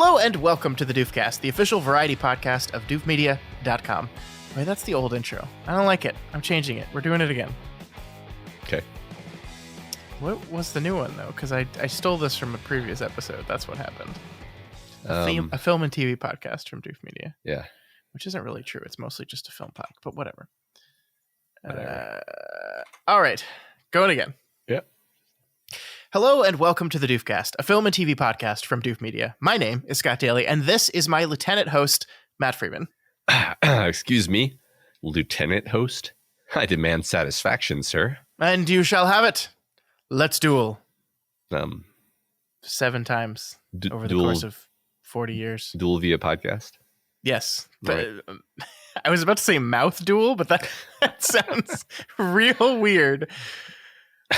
Hello and welcome to the Doofcast, the official variety podcast of doofmedia.com. Wait, that's the old intro. I don't like it. I'm changing it. We're doing it again. Okay. What was the new one, though? Because I stole this from a previous episode. That's what happened. A film and TV podcast from Doof Media. Yeah. Which isn't really true. It's mostly just a film podcast, but whatever. All right. Going again. Yep. Hello and welcome to the Doofcast, a film and TV podcast from Doof Media. My name is Scott Daly, and this is my lieutenant host, Matt Freeman. Excuse me, lieutenant host? I demand satisfaction, sir. And you shall have it. Let's duel. 7 times over the course of 40 years. Duel via podcast? Yes. Right. I was about to say mouth duel, but that sounds real weird.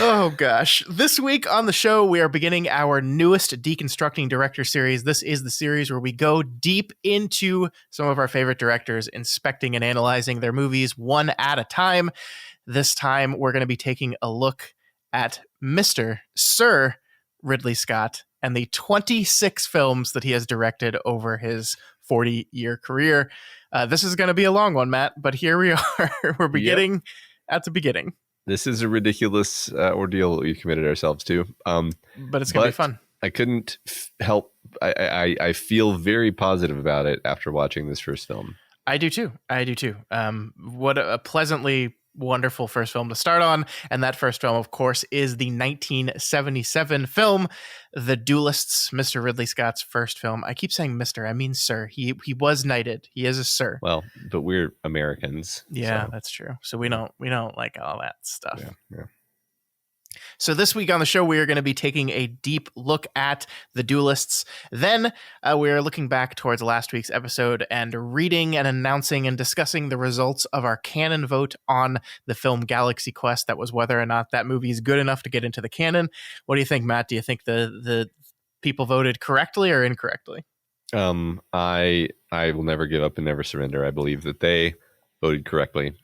Oh, gosh. This week on the show, we are beginning our newest Deconstructing Director series. This is the series where we go deep into some of our favorite directors, inspecting and analyzing their movies one at a time. This time, we're going to be taking a look at Sir Ridley Scott and the 26 films that he has directed over his 40-year career. This is going to be a long one, Matt, but here we are. We're beginning at the beginning. This is a ridiculous ordeal that we've committed ourselves to. But it's going to be fun. I couldn't help. I feel very positive about it after watching this first film. I do too. What a pleasantly wonderful first film to start on. And that first film, of course, is the 1977 film, The Duellists, Mr. Ridley Scott's first film. I keep saying Mr. I mean Sir. He was knighted. He is a Sir. Well, but we're Americans. Yeah, so. That's true. So we don't like all that stuff. Yeah. So this week on the show, we are going to be taking a deep look at The Duellists. Then we are looking back towards last week's episode and reading and announcing and discussing the results of our canon vote on the film Galaxy Quest. That was whether or not that movie is good enough to get into the canon. What do you think, Matt? Do you think the people voted correctly or incorrectly? I will never give up and never surrender. I believe that they voted correctly.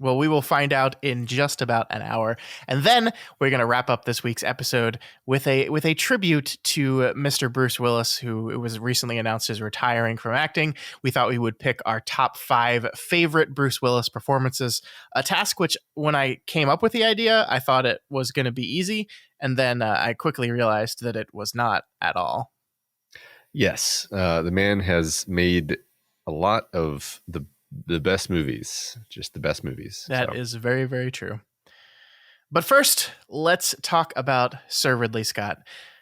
Well, we will find out in just about an hour. And then we're going to wrap up this week's episode with a tribute to Mr. Bruce Willis, who was recently announced as retiring from acting. We thought we would pick our top 5 favorite Bruce Willis performances, a task which, when I came up with the idea, I thought it was going to be easy. And then I quickly realized that it was not at all. Yes, the man has made a lot of the best movies, just the best movies. That is very, very true. But first, let's talk about Sir Ridley Scott.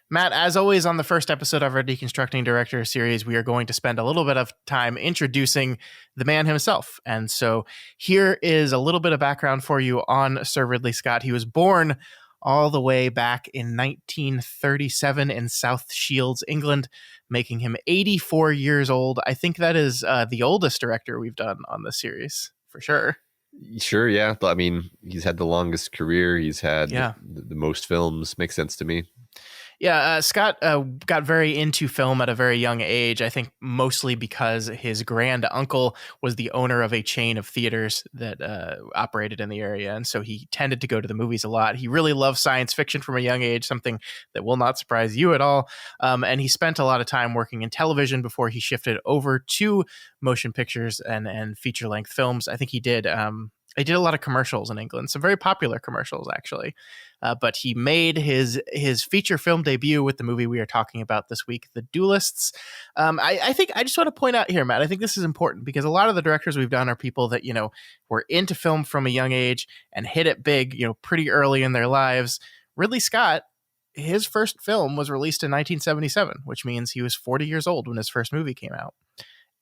Matt, as always, on the first episode of our Deconstructing Director series, we are going to spend a little bit of time introducing the man himself. And so here is a little bit of background for you on Sir Ridley Scott. He was born all the way back in 1937 in South Shields, England, making him 84 years old. I think that is the oldest director we've done on this series, for sure. Sure, yeah. I mean, he's had the longest career. He's had the most films. Makes sense to me. Yeah, Scott got very into film at a very young age, I think mostly because his grand uncle was the owner of a chain of theaters that operated in the area. And so he tended to go to the movies a lot. He really loved science fiction from a young age, something that will not surprise you at all. And he spent a lot of time working in television before he shifted over to motion pictures and feature-length films. I think he did a lot of commercials in England, some very popular commercials, actually. But he made his feature film debut with the movie we are talking about this week, The Duellists. I think I just want to point out here, Matt, I think this is important because a lot of the directors we've done are people that, were into film from a young age and hit it big, pretty early in their lives. Ridley Scott, his first film was released in 1977, which means he was 40 years old when his first movie came out.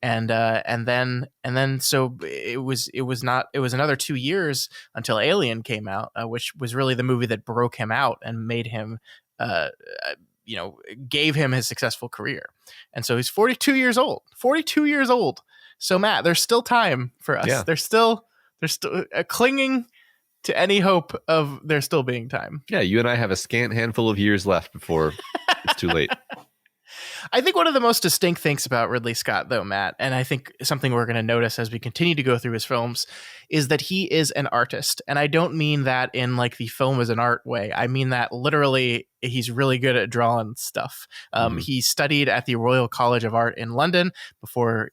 And then so it was another 2 years until Alien came out, which was really the movie that broke him out and made him, gave him his successful career. And so he's 42 years old. So Matt, there's still time for us. Yeah. There's still clinging to any hope of there still being time. Yeah, you and I have a scant handful of years left before it's too late. I think one of the most distinct things about Ridley Scott, though, Matt, and I think something we're going to notice as we continue to go through his films, is that he is an artist. And I don't mean that in like the film as an art way. I mean that literally he's really good at drawing stuff. He studied at the Royal College of Art in London before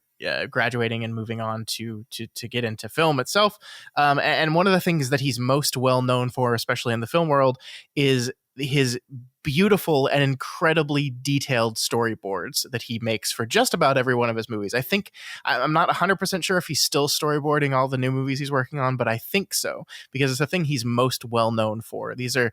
graduating and moving on to get into film itself. And one of the things that he's most well known for, especially in the film world, is his beautiful and incredibly detailed storyboards that he makes for just about every one of his movies. I think I'm not 100% sure if he's still storyboarding all the new movies he's working on, but I think so, because it's the thing he's most well known for. These are,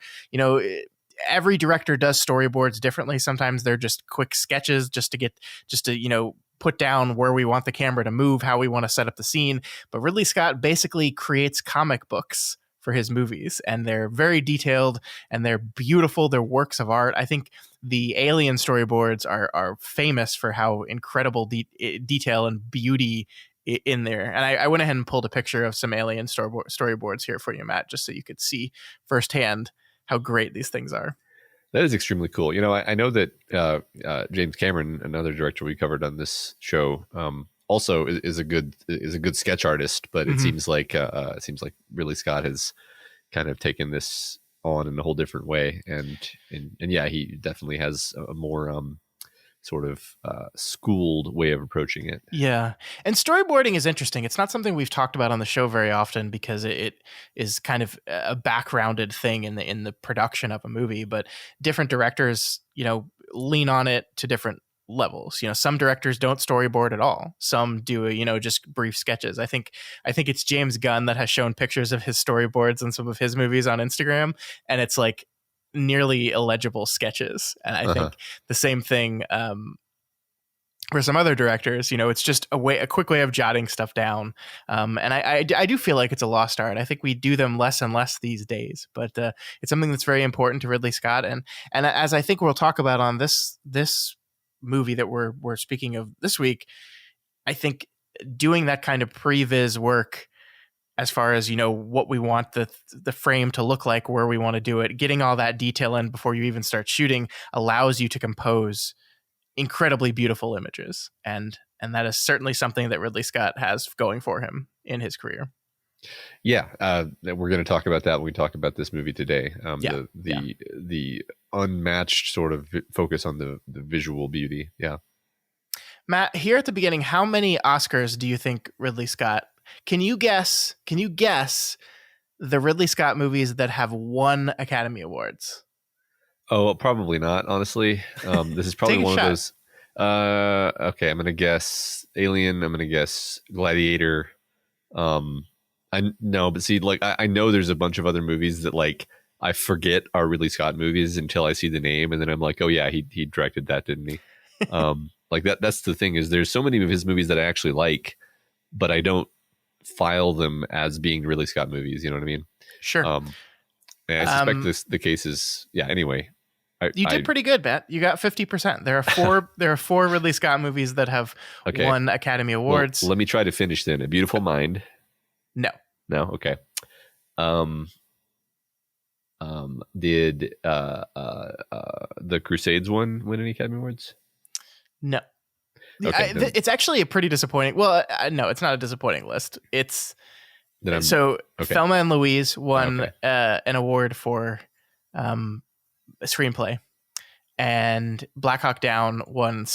every director does storyboards differently. Sometimes they're just quick sketches just to put down where we want the camera to move, how we want to set up the scene. But Ridley Scott basically creates comic books for his movies, and they're very detailed and they're beautiful. They're works of art. I think the Alien storyboards are famous for how incredible detail and beauty in there. And I went ahead and pulled a picture of some Alien storyboards here for you, Matt, just so you could see firsthand how great these things are. That is extremely cool. I know that James Cameron, another director we covered on this show, also is a good sketch artist, but it seems like Ridley Scott has kind of taken this on in a whole different way, and yeah, he definitely has a more sort of schooled way of approaching it. Yeah. And storyboarding is interesting. It's not something we've talked about on the show very often because it is kind of a backgrounded thing in the production of a movie, but different directors, lean on it to different levels. Some directors don't storyboard at all. Some do, just brief sketches. I think it's James Gunn that has shown pictures of his storyboards in some of his movies on Instagram, and it's like nearly illegible sketches. And I think the same thing for some other directors. It's just a quick way of jotting stuff down. And I do feel like it's a lost art. I think we do them less and less these days, but it's something that's very important to Ridley Scott. And as I think we'll talk about on this movie that we're speaking of this week, I think doing that kind of previs work as far as what we want the frame to look like, where we want to do it, getting all that detail in before you even start shooting allows you to compose incredibly beautiful images, and that is certainly something that Ridley Scott has going for him in his career. Yeah, we're going to talk about that when we talk about this movie today. The unmatched sort of focus on the visual beauty. Yeah. Matt, here at the beginning, how many Oscars do you think Ridley Scott? Can you guess the Ridley Scott movies that have won Academy Awards? Oh, well, probably not. Honestly, this is probably one of those. Okay, I'm going to guess Alien. I'm going to guess Gladiator. I know, but see, like I know there's a bunch of other movies that like I forget are Ridley Scott movies until I see the name, and then I'm like, oh yeah, he directed that, didn't he? Like that's the thing, is there's so many of his movies that I actually like, but I don't file them as being Ridley Scott movies. You know what I mean? Sure. And I suspect the case is, yeah. Anyway, you did pretty good, Matt. You got 50%. There are four Ridley Scott movies that have won Academy Awards. Well, let me try to finish then. A Beautiful Mind. No. Okay. Did the Crusades one win any Academy Awards? No. Okay, it's actually a pretty disappointing. Well, no, it's not a disappointing list. It's Thelma and Louise won an award for a screenplay, and Black Hawk Down won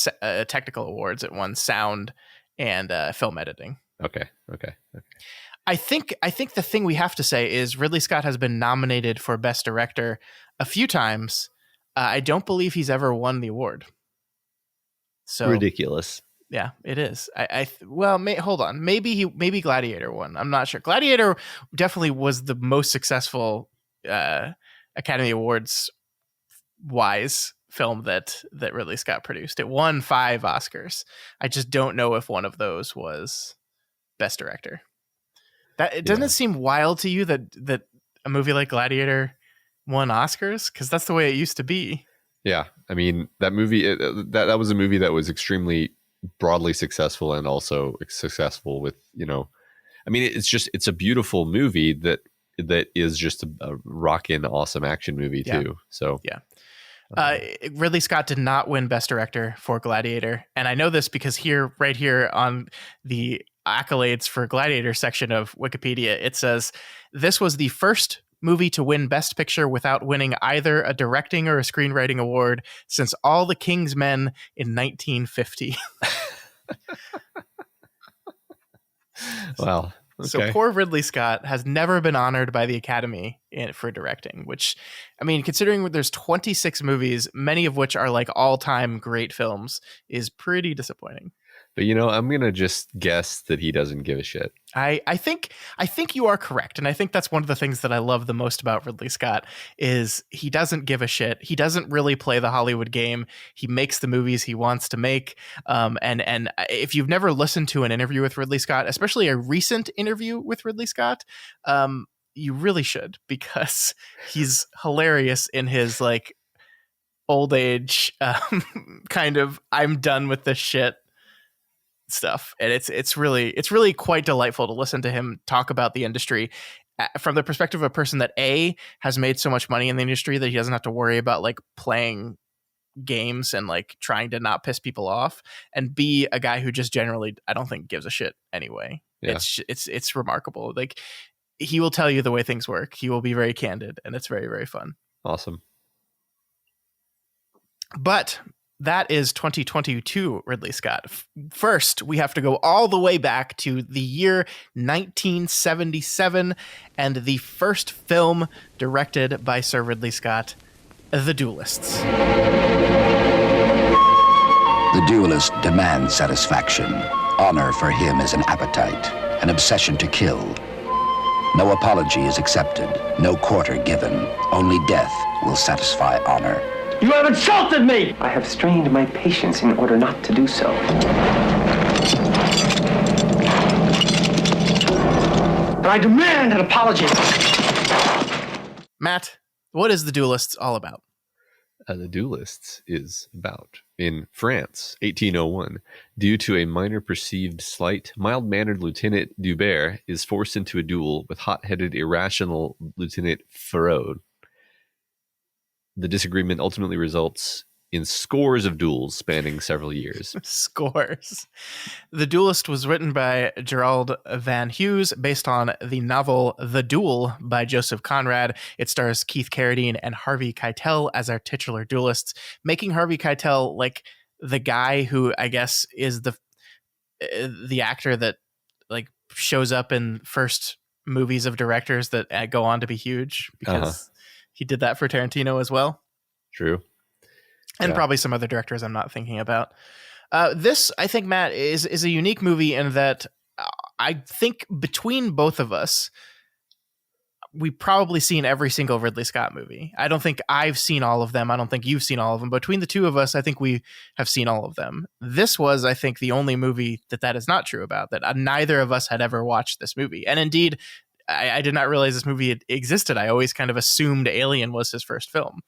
technical awards. It won sound and film editing. Okay. I think the thing we have to say is Ridley Scott has been nominated for Best Director a few times. I don't believe he's ever won the award. So ridiculous. Yeah, it is. Hold on. Maybe Gladiator won. I'm not sure. Gladiator definitely was the most successful Academy Awards wise film that Ridley Scott produced. It won 5 Oscars. I just don't know if one of those was Best Director. Doesn't it seem wild to you that a movie like Gladiator won Oscars? Because that's the way it used to be. Yeah, I mean that movie. That was a movie that was extremely broadly successful and also successful with I mean it's a beautiful movie that is just a rockin' awesome action movie too. So yeah. Ridley Scott did not win Best Director for Gladiator. And I know this because right here on the accolades for Gladiator section of Wikipedia, it says, this was the first movie to win Best Picture without winning either a directing or a screenwriting award since All the King's Men in 1950. Wow. Okay. So poor Ridley Scott has never been honored by the Academy for directing, which, I mean, considering there's 26 movies, many of which are like all-time great films, is pretty disappointing. But, I'm going to just guess that he doesn't give a shit. I think you are correct. And I think that's one of the things that I love the most about Ridley Scott is he doesn't give a shit. He doesn't really play the Hollywood game. He makes the movies he wants to make. And if you've never listened to an interview with Ridley Scott, especially a recent interview with Ridley Scott, you really should, because he's hilarious in his like old age kind of I'm done with this shit stuff. And it's really quite delightful to listen to him talk about the industry from the perspective of a person that has made so much money in the industry that he doesn't have to worry about like playing games and like trying to not piss people off, and B, a guy who just generally I don't think gives a shit anyway. Yeah. It's remarkable. Like, he will tell you the way things work. He will be very candid, and it's very, very fun. Awesome. But that is 2022 Ridley Scott. First, we have to go all the way back to the year 1977 and the first film directed by Sir Ridley Scott, The Duellists. The duelist demands satisfaction. Honor for him is an appetite, an obsession to kill. No apology is accepted, no quarter given. Only death will satisfy honor. You have insulted me! I have strained my patience in order not to do so. And I demand an apology. Matt, what is The Duellists all about? The Duellists is about, in France, 1801, due to a minor perceived slight, mild-mannered Lieutenant Dubert is forced into a duel with hot-headed, irrational Lieutenant Feraud. The disagreement ultimately results in scores of duels spanning several years. Scores. The Duelist was written by Gerald Van Hughes, based on the novel The Duel by Joseph Conrad. It stars Keith Carradine and Harvey Keitel as our titular duelists, making Harvey Keitel like the guy who I guess is the actor that like shows up in first movies of directors that go on to be huge, because he did that for Tarantino as well. True. And probably some other directors I'm not thinking about. This, I think, Matt, is a unique movie in that I think between both of us, we've probably seen every single Ridley Scott movie. I don't think I've seen all of them. I don't think you've seen all of them. Between the two of us, I think we have seen all of them. This was, I think, the only movie that is not true about, that neither of us had ever watched this movie. And indeed, I did not realize this movie existed. I always kind of assumed Alien was his first film.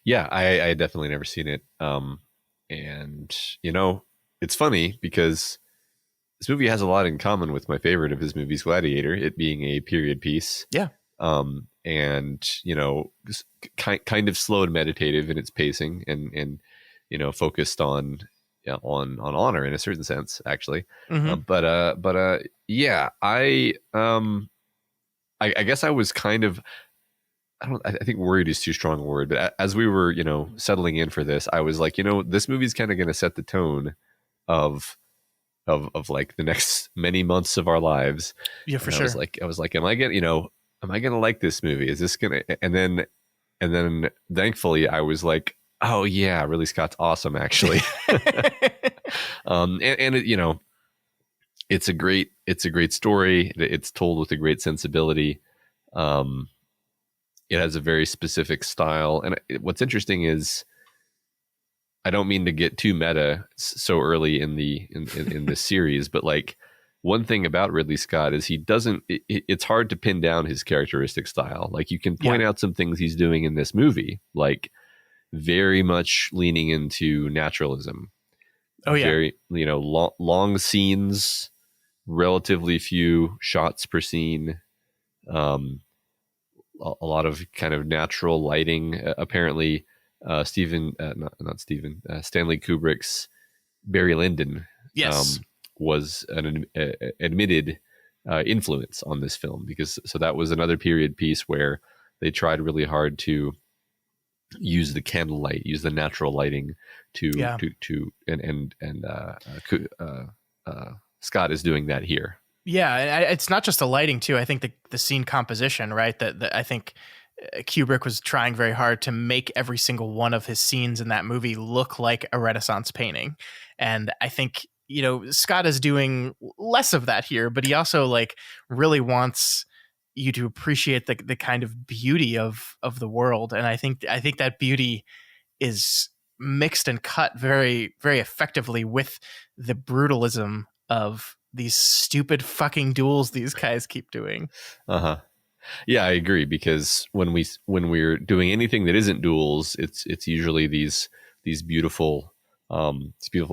Yeah, I had definitely never seen it. And, it's funny because this movie has a lot in common with my favorite of his movies, Gladiator, it being a period piece. Yeah. And, kind of slow and meditative in its pacing and focused on honor in a certain sense, actually. Mm-hmm. Yeah, I guess I was kind of, I think worried is too strong a word, but as we were, settling in for this, I was like, this movie's kind of going to set the tone of like the next many months of our lives. Yeah, for sure. I was like, am I going to like this movie? Is this going to, and then thankfully I was like, oh yeah, Ridley Scott's awesome, actually. It's a great story. It's told with a great sensibility. It has a very specific style. And what's interesting is, I don't mean to get too meta so early in the series, but like one thing about Ridley Scott is he doesn't, it's hard to pin down his characteristic style. Like you can point out some things he's doing in this movie, like very much leaning into naturalism. Oh yeah. Very, long scenes, relatively few shots per scene. A lot of kind of natural lighting. Apparently, Stanley Kubrick's Barry Lyndon Yes. was an admitted influence on this film, because so that was another period piece where they tried really hard to use the candlelight, use the natural lighting Scott is doing that here. Yeah, and it's not just the lighting too. I think the scene composition, right? That I think Kubrick was trying very hard to make every single one of his scenes in that movie look like a Renaissance painting. And I think, Scott is doing less of that here, but he also like really wants you to appreciate the kind of beauty of the world. And I think that beauty is mixed and cut very, very effectively with the brutalism of these stupid fucking duels these guys keep doing. Yeah, I agree, because when we're doing anything that isn't duels, it's usually these beautiful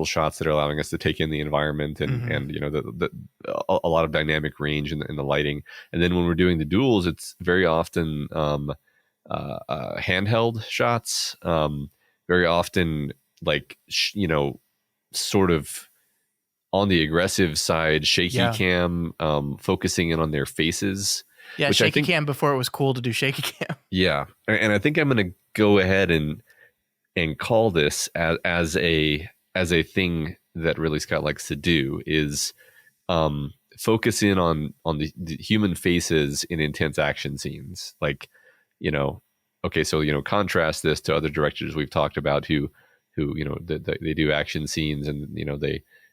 shots that are allowing us to take in the environment and a lot of dynamic range in the lighting. And then when we're doing the duels, it's very often handheld shots, very often like sort of on the aggressive side, shaky cam, focusing in on their faces. Yeah, which shaky cam before it was cool to do shaky cam. Yeah, and I think I'm going to go ahead and call this as a thing that Ridley Scott likes to do, is focus in on the human faces in intense action scenes. Like, okay, so contrast this to other directors we've talked about who they do action scenes and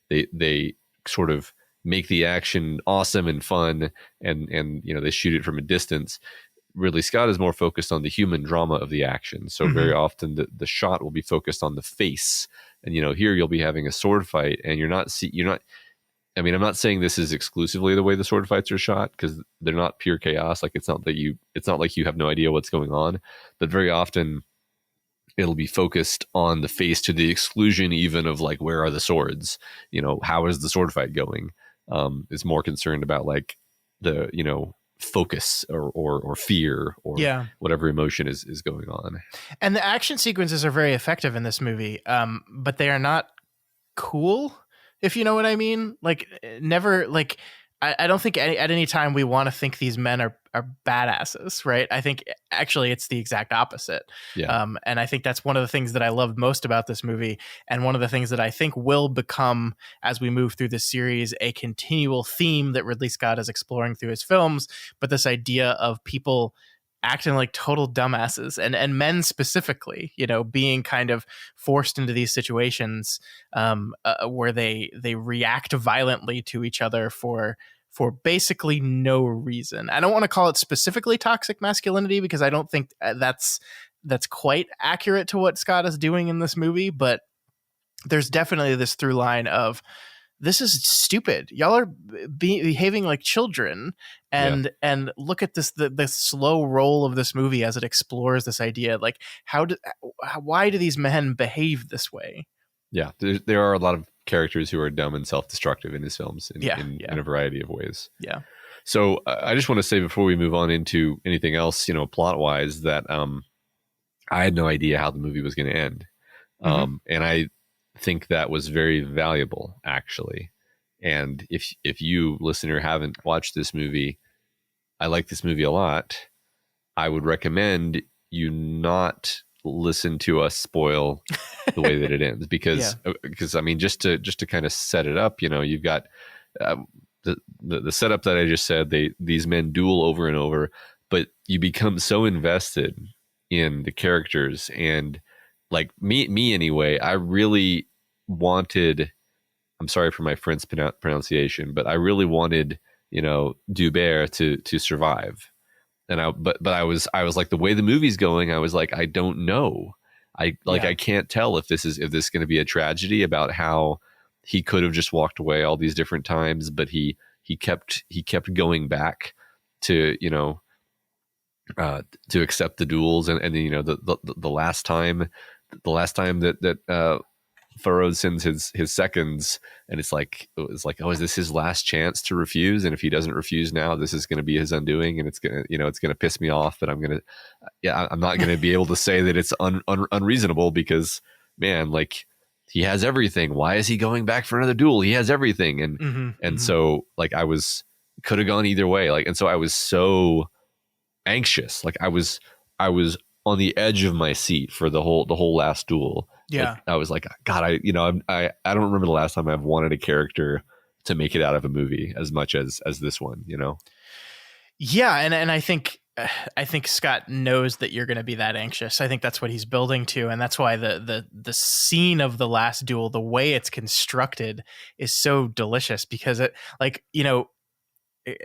they sort of make the action awesome and fun and they shoot it from a distance. Ridley Scott is more focused on the human drama of the action. So very often the shot will be focused on the face, and here you'll be having a sword fight and I'm not saying this is exclusively the way the sword fights are shot, because they're not pure chaos. Like it's not like you have no idea what's going on, but very often it'll be focused on the face to the exclusion even of like, where are the swords? How is the sword fight going? Is more concerned about like the, focus or fear or whatever emotion is going on. And the action sequences are very effective in this movie. But they are not cool, if you know what I mean. Like never, like, I don't think at any time we want to think these men are badasses, right? I think actually it's the exact opposite. Yeah. And I think that's one of the things that I love most about this movie, and one of the things that I think will become, as we move through this series, a continual theme that Ridley Scott is exploring through his films. But this idea of people acting like total dumbasses, and men specifically, being kind of forced into these situations where they react violently to each other for basically no reason. I don't want to call it specifically toxic masculinity, because I don't think that's quite accurate to what Scott is doing in this movie, but there's definitely this through line of, this is stupid. Y'all are behaving like children, and look at this, the slow roll of this movie as it explores this idea. Like, why do these men behave this way? Yeah, there are a lot of characters who are dumb and self-destructive in his films in a variety of ways. Yeah. So I just want to say before we move on into anything else, plot-wise, that I had no idea how the movie was going to end, and I think that was very valuable, actually. And if you, listener, haven't watched this movie, I like this movie a lot. I would recommend you not listen to us spoil the way that it ends, because I mean, just to kind of set it up, you've got the setup that I just said. These men duel over and over, but you become so invested in the characters, and like me anyway, I really wanted, I'm sorry for my French pronunciation, but I really wanted, Dubert to survive. And I was like, the way the movie's going, I was like, I don't know. I can't tell if this is going to be a tragedy about how he could have just walked away all these different times, but he kept going back to, to accept the duels. And the last time that Farod sends his seconds, and it was like, oh, is this his last chance to refuse? And if he doesn't refuse now, this is going to be his undoing, and it's gonna piss me off. But I'm not gonna be able to say that it's unreasonable, because man, like, he has everything. Why is he going back for another duel? He has everything, and so like could have gone either way. Like, and so I was so anxious. Like I was on the edge of my seat for the whole last duel. Yeah. Like, I was like, God, I don't remember the last time I've wanted a character to make it out of a movie as much as this one, you know? Yeah. And I think Scott knows that you're going to be that anxious. I think that's what he's building to. And that's why the scene of the last duel, the way it's constructed, is so delicious, because it, like, you know,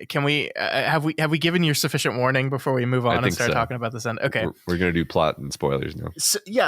can we have we given you sufficient warning before we move on and start talking about this end? Okay, we're gonna do plot and spoilers now.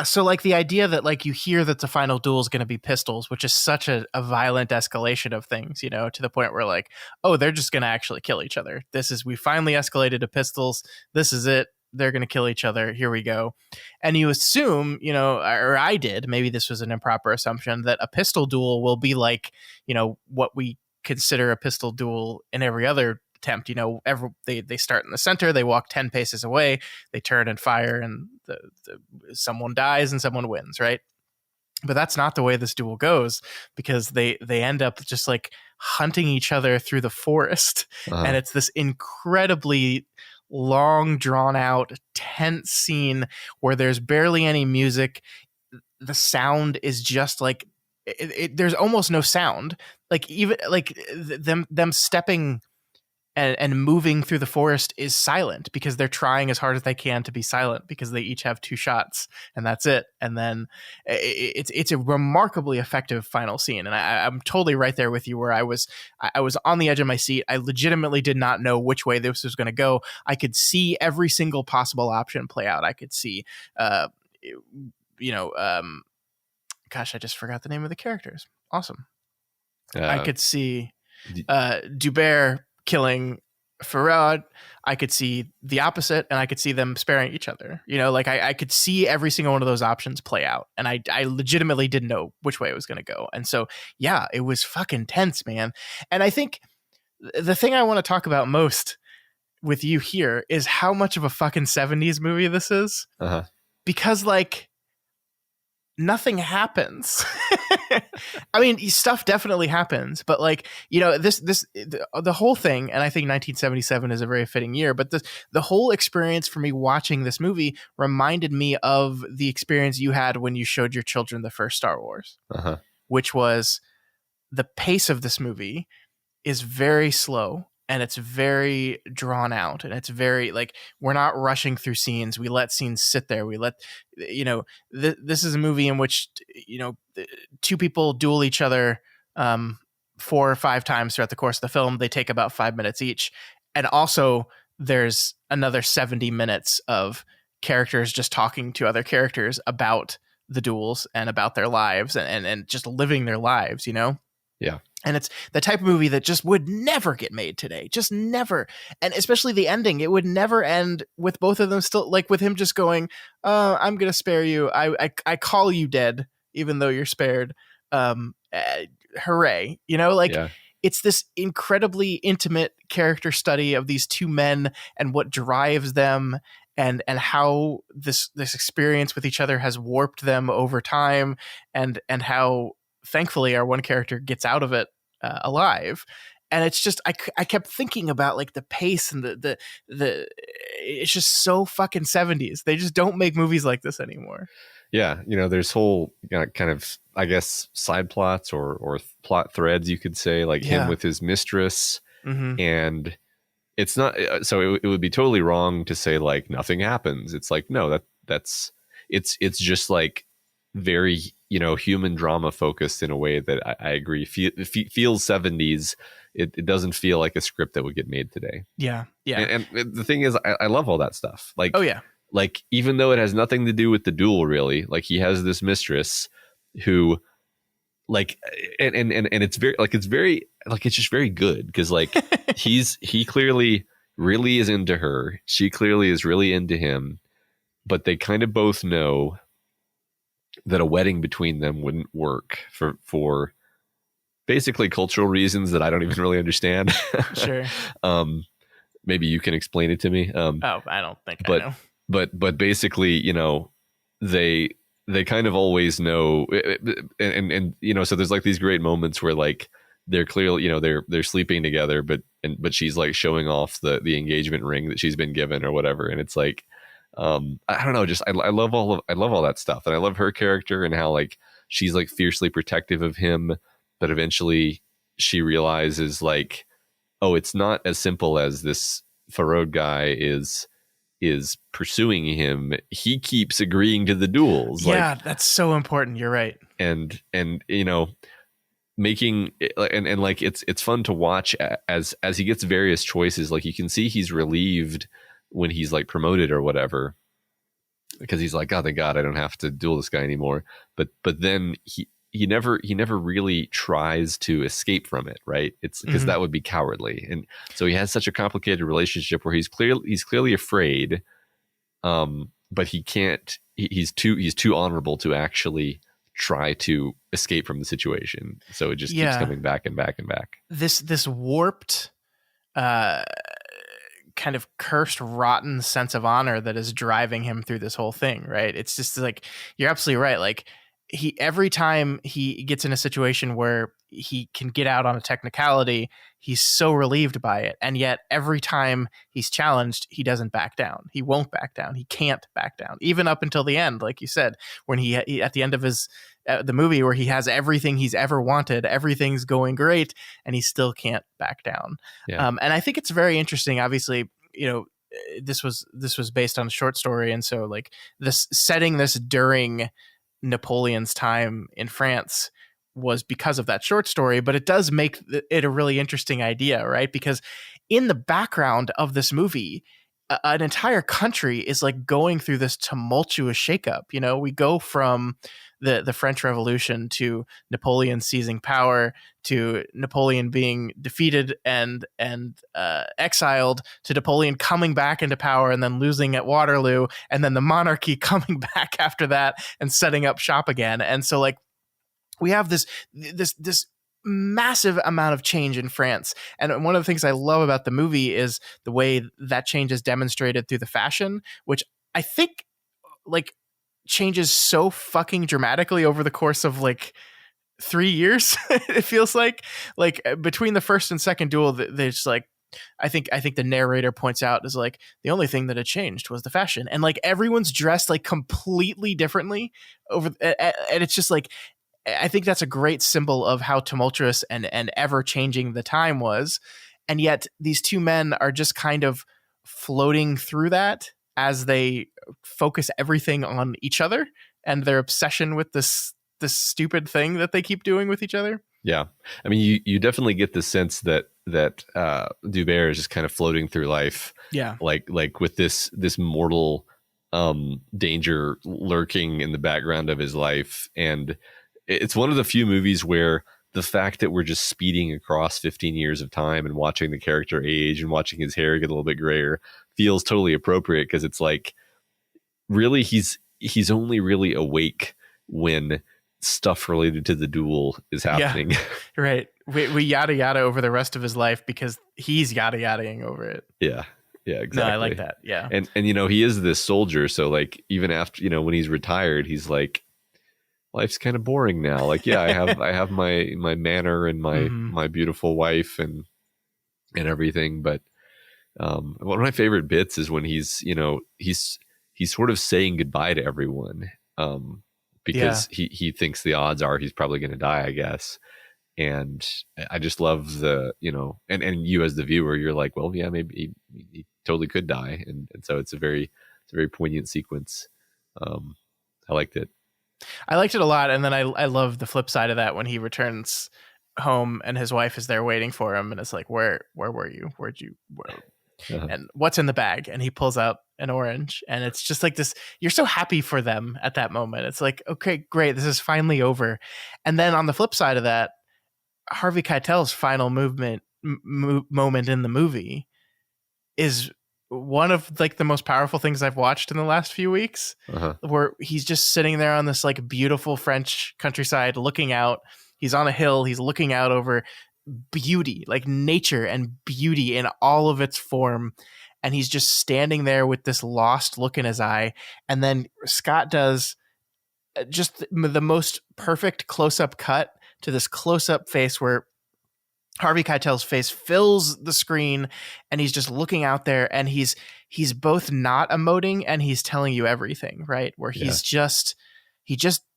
So like the idea that, like, you hear that the final duel is going to be pistols, which is such a violent escalation of things, you know, to the point where, like, oh, they're just going to actually kill each other. We finally escalated to pistols. This is it. They're going to kill each other. Here we go. And you assume, you know, or I did, maybe this was an improper assumption, that a pistol duel will be like, you know, what we consider a pistol duel in every other attempt. You know, they start in the center, they walk 10 paces away, they turn and fire, and someone dies and someone wins, right? But that's not the way this duel goes, because they end up just like hunting each other through the forest. And it's this incredibly long, drawn out, tense scene where there's barely any music. The sound is just like there's almost no sound. Like, even like them stepping and moving through the forest is silent, because they're trying as hard as they can to be silent, because they each have 2 shots and that's it. And then it's a remarkably effective final scene. And I'm totally right there with you, where I was on the edge of my seat. I legitimately did not know which way this was going to go. I could see every single possible option play out. I could see, gosh, I just forgot the name of the characters. Awesome. I could see Dubert killing Farad. I could see the opposite, and I could see them sparing each other. You know, like I could see every single one of those options play out, and I legitimately didn't know which way it was going to go. And so, yeah, it was fucking tense, man. And I think the thing I want to talk about most with you here is how much of a fucking 70s movie this is. Because, like, nothing happens. I mean, stuff definitely happens, but, like, you know, the whole thing, and I think 1977 is a very fitting year, but the whole experience for me watching this movie reminded me of the experience you had when you showed your children the first Star Wars, which was, the pace of this movie is very slow, and it's very drawn out, and it's very, like, we're not rushing through scenes. We let scenes sit there. We let, you know, this is a movie in which, you know, 2 people duel each other 4 or 5 times throughout the course of the film. They take about 5 minutes each. And also there's another 70 minutes of characters just talking to other characters about the duels and about their lives and just living their lives, you know? Yeah. And it's the type of movie that just would never get made today. Just never. And especially the ending, it would never end with both of them still, like, with him just going, I'm going to spare you. I call you dead, even though you're spared. Hooray. You know, like, It's this incredibly intimate character study of these 2 men and what drives them, and how this experience with each other has warped them over time, and how thankfully our one character gets out of it alive. And it's just, I kept thinking about, like, the pace and the it's just so fucking 70s. They just don't make movies like this anymore. Yeah. You know, there's whole kind of, I guess, side plots or plot threads, you could say, like him with his mistress. And it's not, so it would be totally wrong to say, like, nothing happens. It's like, no, it's just, like, very, you know, human drama focused in a way that I agree feels 70s. It doesn't feel like a script that would get made today. Yeah. And the thing is, I love all that stuff. Like, oh yeah, like, even though it has nothing to do with the duel, really, like, he has this mistress who, like, and it's very, like, it's just very good, because, like, he clearly really is into her. She clearly is really into him, but they kind of both know that a wedding between them wouldn't work for basically cultural reasons that I don't even really understand. Sure. Maybe you can explain it to me. I don't think I know. But basically, they kind of always know, and so there's like these great moments where like they're clearly, they're sleeping together, but she's like showing off the engagement ring that she's been given or whatever, and it's like, I don't know, just I love all that stuff, and I love her character and how like she's like fiercely protective of him, but eventually she realizes like, oh, it's not as simple as this Farode guy is pursuing him. He keeps agreeing to the duels. Yeah, that's so important. You're right. And making and like it's fun to watch as he gets various choices. Like you can see he's relieved when he's like promoted or whatever, because he's like, oh, thank God I don't have to duel this guy anymore. But then he never really tries to escape from it, right? It's because that would be cowardly. And so he has such a complicated relationship where he's clearly afraid, but he can't. He's too honorable to actually try to escape from the situation. So it just keeps coming back and back and back. This warped, kind of cursed, rotten sense of honor that is driving him through this whole thing, right? It's just like, you're absolutely right. Like every time he gets in a situation where he can get out on a technicality, he's so relieved by it. And yet every time he's challenged, he doesn't back down. He won't back down. He can't back down, even up until the end. Like you said, when he at the end of his the movie where he has everything he's ever wanted, everything's going great, and he still can't back down. Yeah. And I think it's very interesting. Obviously, this was based on a short story, and so like this setting this during Napoleon's time in France was because of that short story, but it does make it a really interesting idea, right? Because in the background of this movie, an entire country is like going through this tumultuous shakeup. We go from the French Revolution to Napoleon seizing power, to Napoleon being defeated and exiled, to Napoleon coming back into power and then losing at Waterloo, and then the monarchy coming back after that and setting up shop again. And so like we have this massive amount of change in France. And one of the things I love about the movie is the way that change is demonstrated through the fashion, which I think like changes so fucking dramatically over the course of like 3 years. It feels like between the first and second duel, there's like, I think the narrator points out is like the only thing that had changed was the fashion, and like everyone's dressed like completely differently and it's just like, I think that's a great symbol of how tumultuous and ever changing the time was. And yet these two men are just kind of floating through that as they focus everything on each other and their obsession with this stupid thing that they keep doing with each other. Yeah. I mean, you definitely get the sense that Dubert is just kind of floating through life. Yeah. Like with this mortal danger lurking in the background of his life. And it's one of the few movies where the fact that we're just speeding across 15 years of time and watching the character age and watching his hair get a little bit grayer feels totally appropriate, because it's like, really, he's only really awake when stuff related to the duel is happening. Yeah, right. We yada yada over the rest of his life because he's yada yadaing over it. Yeah, exactly. No, I like that. Yeah. And he is this soldier, so like even after, when he's retired, he's like, life's kind of boring now. Like, yeah, I have my manor and my beautiful wife and everything, but one of my favorite bits is when he's sort of saying goodbye to everyone, because he thinks the odds are he's probably going to die, I guess. And I just love the, and you as the viewer, you're like, well, yeah, maybe he totally could die. And so it's a very poignant sequence. I liked it. I liked it a lot. And then I love the flip side of that when he returns home and his wife is there waiting for him. And it's like, where were you? And what's in the bag? And he pulls out an orange, and it's just like this, you're so happy for them at that moment. It's like, okay, great, this is finally over. And then on the flip side of that, Harvey Keitel's final moment in the movie is one of like the most powerful things I've watched in the last few weeks, where he's just sitting there on this like beautiful French countryside looking out. He's on a hill. He's looking out over beauty, like nature and beauty in all of its form. And he's just standing there with this lost look in his eye. And then Scott does just the most perfect close-up cut to this close-up face where Harvey Keitel's face fills the screen, and he's just looking out there, and he's both not emoting and he's telling you everything, right? Where he just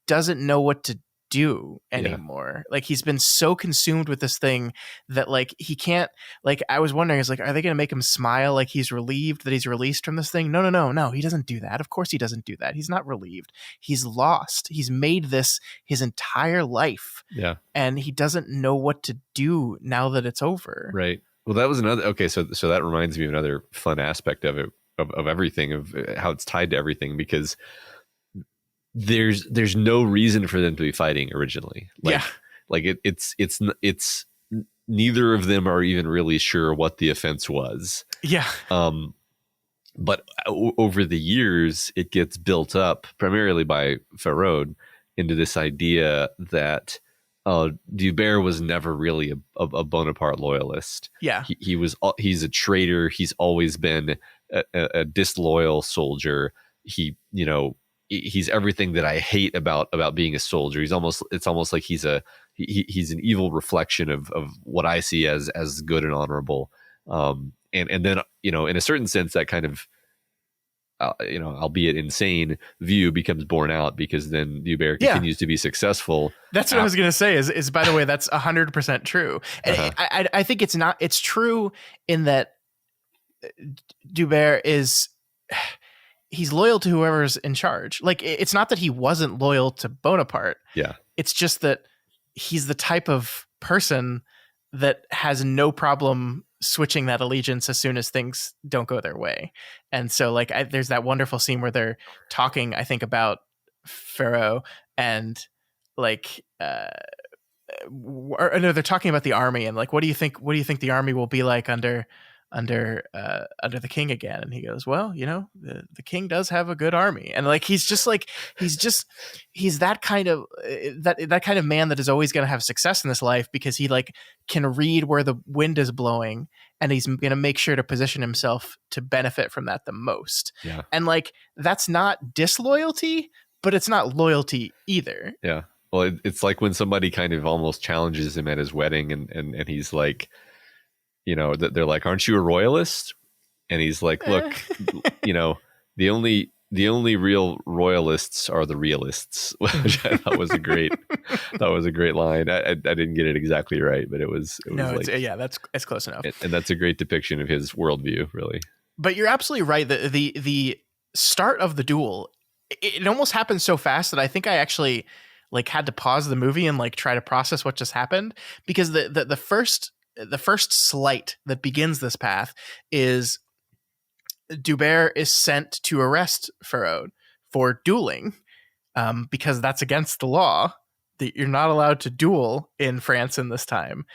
doesn't know what to do anymore. Like he's been so consumed with this thing that like he can't, like I was wondering, is like, are they going to make him smile like he's relieved that he's released from this thing? No, he doesn't do that. Of course he doesn't do that. He's not relieved. He's lost. He's made this his entire life. Yeah. And he doesn't know what to do now that it's over. Right. Well, that was another, okay. So that reminds me of another fun aspect of it, of everything, of how it's tied to everything, because there's no reason for them to be fighting originally. It's neither of them are even really sure what the offense was. Yeah. But over the years, it gets built up primarily by Farod into this idea that Dubert was never really a Bonaparte loyalist. Yeah. He's a traitor. He's always been a disloyal soldier. He's everything that I hate about being a soldier. It's almost like he's an evil reflection of what I see as good and honorable. And then, in a certain sense, that kind of, albeit insane view becomes borne out, because then Dubert continues to be successful. That's what I was going to say is, by the way, that's 100% true. And I think it's true in that Dubert is, he's loyal to whoever's in charge. Like, it's not that he wasn't loyal to Bonaparte. Yeah. It's just that he's the type of person that has no problem switching that allegiance as soon as things don't go their way. And so like, there's that wonderful scene where they're talking, I think, about Pharaoh, and like, no, they're talking about the army, and like, what do you think the army will be like under the king again? And he goes, well, the king does have a good army. And like, he's that kind of that kind of man that is always going to have success in this life, because he like can read where the wind is blowing, and he's going to make sure to position himself to benefit from that the most. Yeah. And like, that's not disloyalty, but it's not loyalty either. Yeah. Well, it's like when somebody kind of almost challenges him at his wedding, and he's like, they're like, aren't you a royalist? And he's like, look, the only real royalists are the realists, which I thought was a great line. I didn't get it exactly right, but it was that's close enough. And that's a great depiction of his worldview, really. But you're absolutely right. The start of the duel, it almost happened so fast that I think I actually like had to pause the movie and like try to process what just happened, because the first slight that begins this path is Dubert is sent to arrest Farod for dueling, because that's against the law. That you're not allowed to duel in France in this time,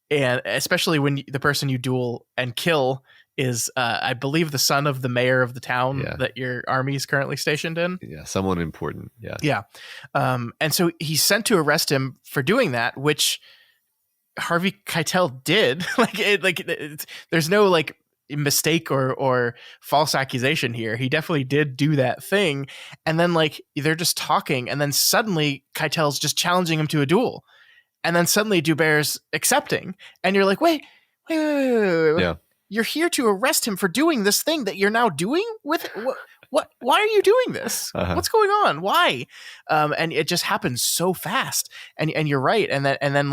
and especially when the person you duel and kill is, I believe, the son of the mayor of the town that your army is currently stationed in. Yeah, someone important. Yeah, yeah, and so he's sent to arrest him for doing that, which Harvey Keitel did. There's no like mistake or false accusation here. He definitely did do that thing. And then like, they're just talking, and then suddenly Keitel's just challenging him to a duel, and then suddenly Dubert's accepting, and you're like, wait. Yeah. You're here to arrest him for doing this thing that you're now doing with what? Why are you doing this? What's going on? Why? And it just happens so fast. And you're right. And then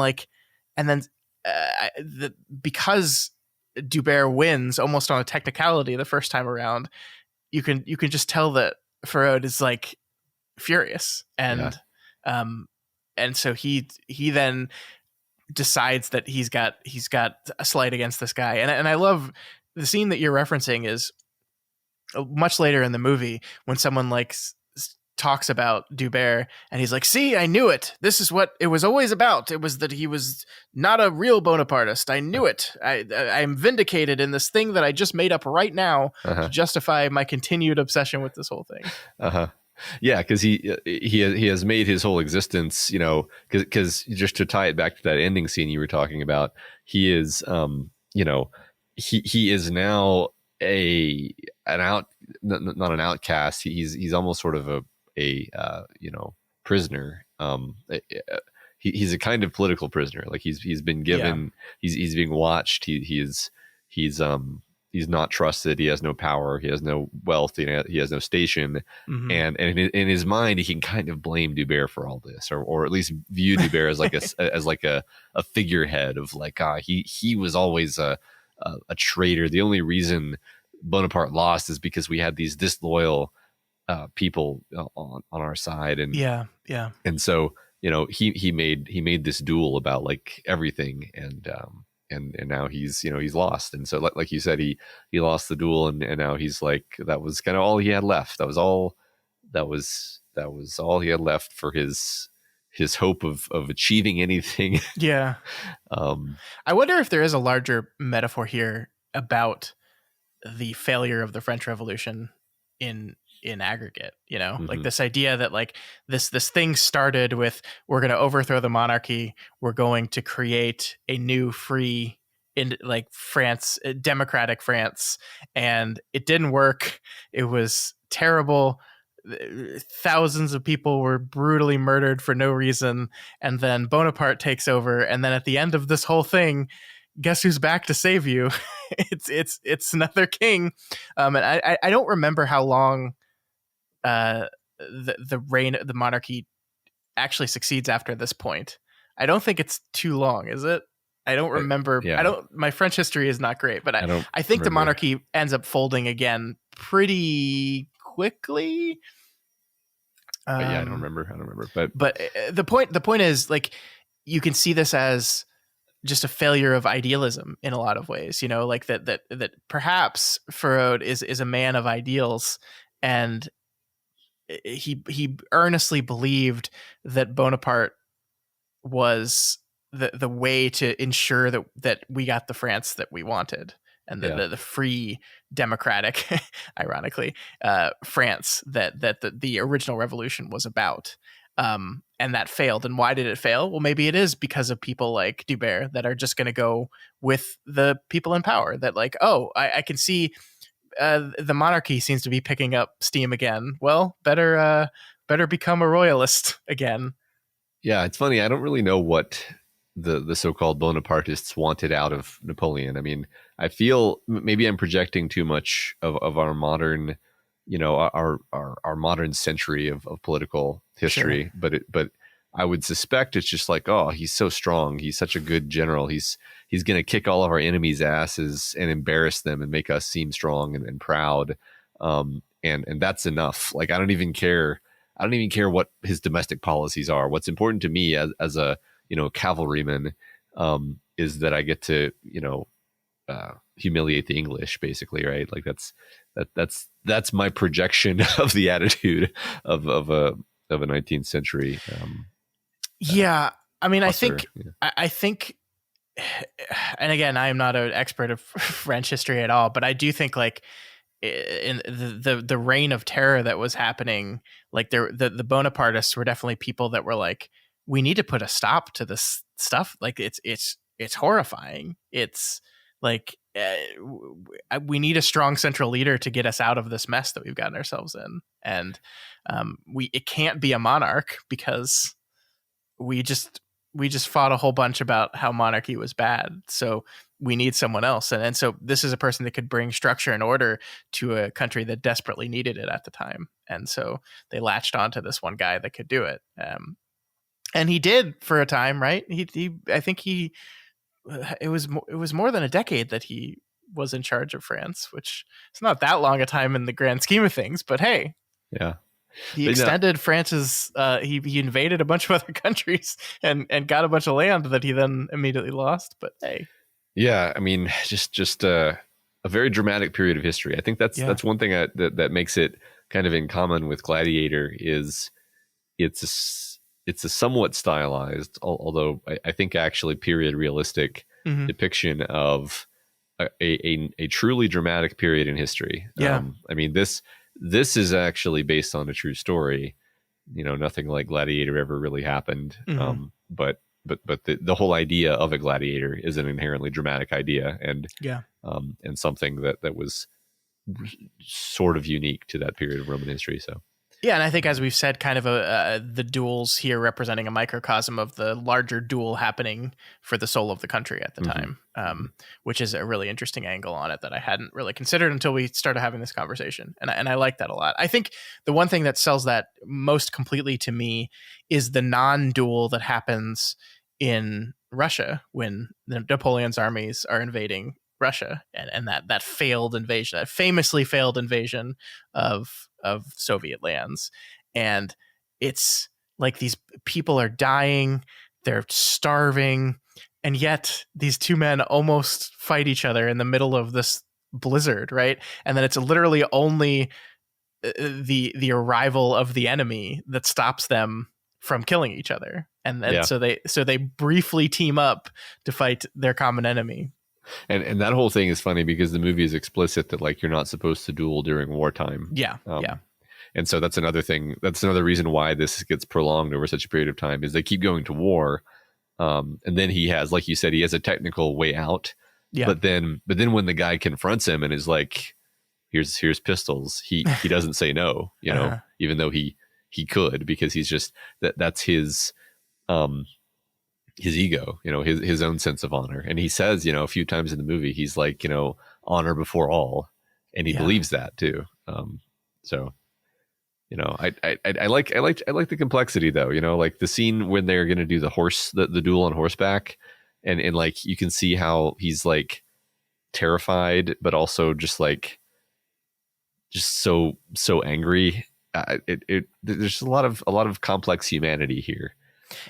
because Dubert wins almost on a technicality the first time around, you can just tell that Farod is like furious, and so he then decides that he's got a slight against this guy, and I love the scene that you're referencing is much later in the movie when someone like talks about Dubert, and he's like, see, I knew it. This is what it was always about. It was that he was not a real Bonapartist. I knew it. I'm vindicated in this thing that I just made up right now to justify my continued obsession with this whole thing. Yeah, because he has made his whole existence, you know, because just to tie it back to that ending scene you were talking about, he is, you know, he is now not an outcast. He's almost sort of a you know, prisoner. He's a kind of political prisoner. Like he's been given, he's being watched. He's not trusted. He has no power. He has no wealth. He has no station. And in his mind, he can kind of blame Dubert for all this, or at least view Dubert as like a figurehead of like, he was always a traitor. The only reason Bonaparte lost is because we had these disloyal people on our side. And and so, you know, he made this duel about like everything, and now he's, you know, he's lost. And so like you said, he lost the duel, and now he's like, that was kind of all he had left. That was all he had left for his hope of achieving anything. I wonder if there is a larger metaphor here about the failure of the French Revolution in aggregate, you know, like this idea that like this thing started with, we're going to overthrow the monarchy, we're going to create a new free in like France, democratic France, and it didn't work. It was terrible. Thousands of people were brutally murdered for no reason, and then Bonaparte takes over, and then at the end of this whole thing, guess who's back to save you? it's another king. And I don't remember how long the reign of the monarchy actually succeeds after this point. I don't think it's too long, is it? I don't remember. My French history is not great, but I think the monarchy ends up folding again pretty quickly. I don't remember. But the point is, like, you can see this as just a failure of idealism in a lot of ways, you know, like that perhaps Froude is a man of ideals, and he earnestly believed that Bonaparte was the way to ensure that we got the France that we wanted, and the free democratic, ironically, France that the original revolution was about. And that failed. And why did it fail? Well, maybe it is because of people like Dubert that are just going to go with the people in power, that like, oh, I can see the monarchy seems to be picking up steam again. Well, better become a royalist again. Yeah, it's funny. I don't really know what the so-called Bonapartists wanted out of Napoleon. I mean, I feel maybe I'm projecting too much of our modern, you know, our modern century of political history, sure. but I would suspect it's just like, oh, he's so strong, he's such a good general, he's going to kick all of our enemies' asses and embarrass them and make us seem strong and proud, and that's enough. Like, I don't even care what his domestic policies are. What's important to me as a, you know, cavalryman, is that I get to, you know, humiliate the English, basically, right? Like that's my projection of the attitude of a 19th century. I mean, officer. I think, and again, I am not an expert of French history at all, but I do think like in the reign of terror that was happening, like the Bonapartists were definitely people that were like, we need to put a stop to this stuff. Like it's horrifying. It's like, we need a strong central leader to get us out of this mess that we've gotten ourselves in. And it can't be a monarch, because we just fought a whole bunch about how monarchy was bad. So we need someone else. And so this is a person that could bring structure and order to a country that desperately needed it at the time. And so they latched onto this one guy that could do it. And he did for a time, right? I think it was more than a decade that he was in charge of France, which is not that long a time in the grand scheme of things, but hey, yeah, he extended France's, he invaded a bunch of other countries and got a bunch of land that he then immediately lost. But hey, yeah, I mean, just a very dramatic period of history. I think that's one thing that makes it kind of in common with Gladiator is it's a somewhat stylized, although I think actually period realistic depiction of a truly dramatic period in history. Yeah. I mean, this is actually based on a true story. Nothing like Gladiator ever really happened. But the whole idea of a gladiator is an inherently dramatic idea, and something that was sort of unique to that period of Roman history. So. Yeah, and I think, as we've said, kind of the duels here representing a microcosm of the larger duel happening for the soul of the country at the time, which is a really interesting angle on it that I hadn't really considered until we started having this conversation. And I like that a lot. I think the one thing that sells that most completely to me is the non-duel that happens in Russia when Napoleon's armies are invading Russia, and that failed invasion, that famously failed invasion of Soviet lands. And it's like these people are dying, they're starving, and yet these two men almost fight each other in the middle of this blizzard, right? And then it's literally only the arrival of the enemy that stops them from killing each other. And then so they briefly team up to fight their common enemy. And that whole thing is funny because the movie is explicit that like you're not supposed to duel during wartime. Yeah. And so that's another thing. That's another reason why this gets prolonged over such a period of time is they keep going to war. And then he has, like you said, he has a technical way out. Yeah. But then when the guy confronts him and is like, here's pistols, he doesn't say no, even though he could, because he's just that's his ego, his own sense of honor. And he says, a few times in the movie, he's like, honor before all. And he believes that too. So, I like the complexity though, like the scene when they're going to do the duel on horseback, and like, you can see how he's like terrified, but also just so angry. There's a lot of complex humanity here.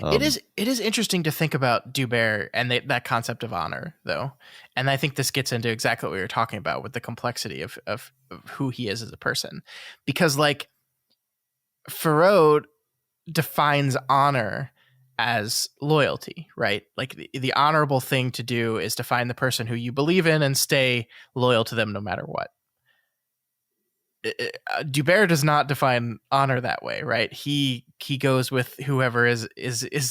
It is interesting to think about Dubert and that concept of honor, though, and I think this gets into exactly what we were talking about with the complexity of who he is as a person, because like Farod defines honor as loyalty, right? Like the honorable thing to do is to find the person who you believe in and stay loyal to them no matter what. Dubert does not define honor that way, right? He goes with whoever is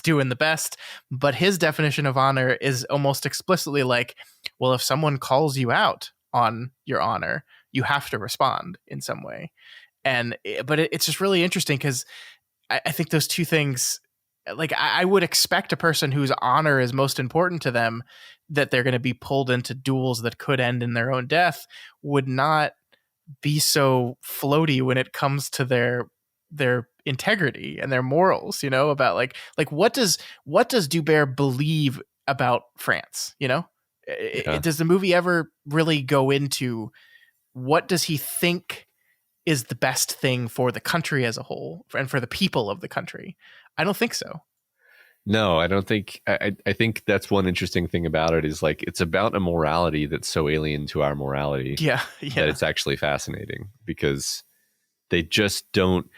doing the best, but his definition of honor is almost explicitly like, well, if someone calls you out on your honor, you have to respond in some way. But it's just really interesting because I think those two things, like I would expect a person whose honor is most important to them, that they're going to be pulled into duels that could end in their own death, would not be so floaty when it comes to their integrity and their morals, about like what does Dubert believe about France? Does the movie ever really go into what does he think is the best thing for the country as a whole and for the people of the country? I don't think so. No, I don't think. I think that's one interesting thing about it is like it's about a morality that's so alien to our morality. Yeah. That it's actually fascinating because they just don't.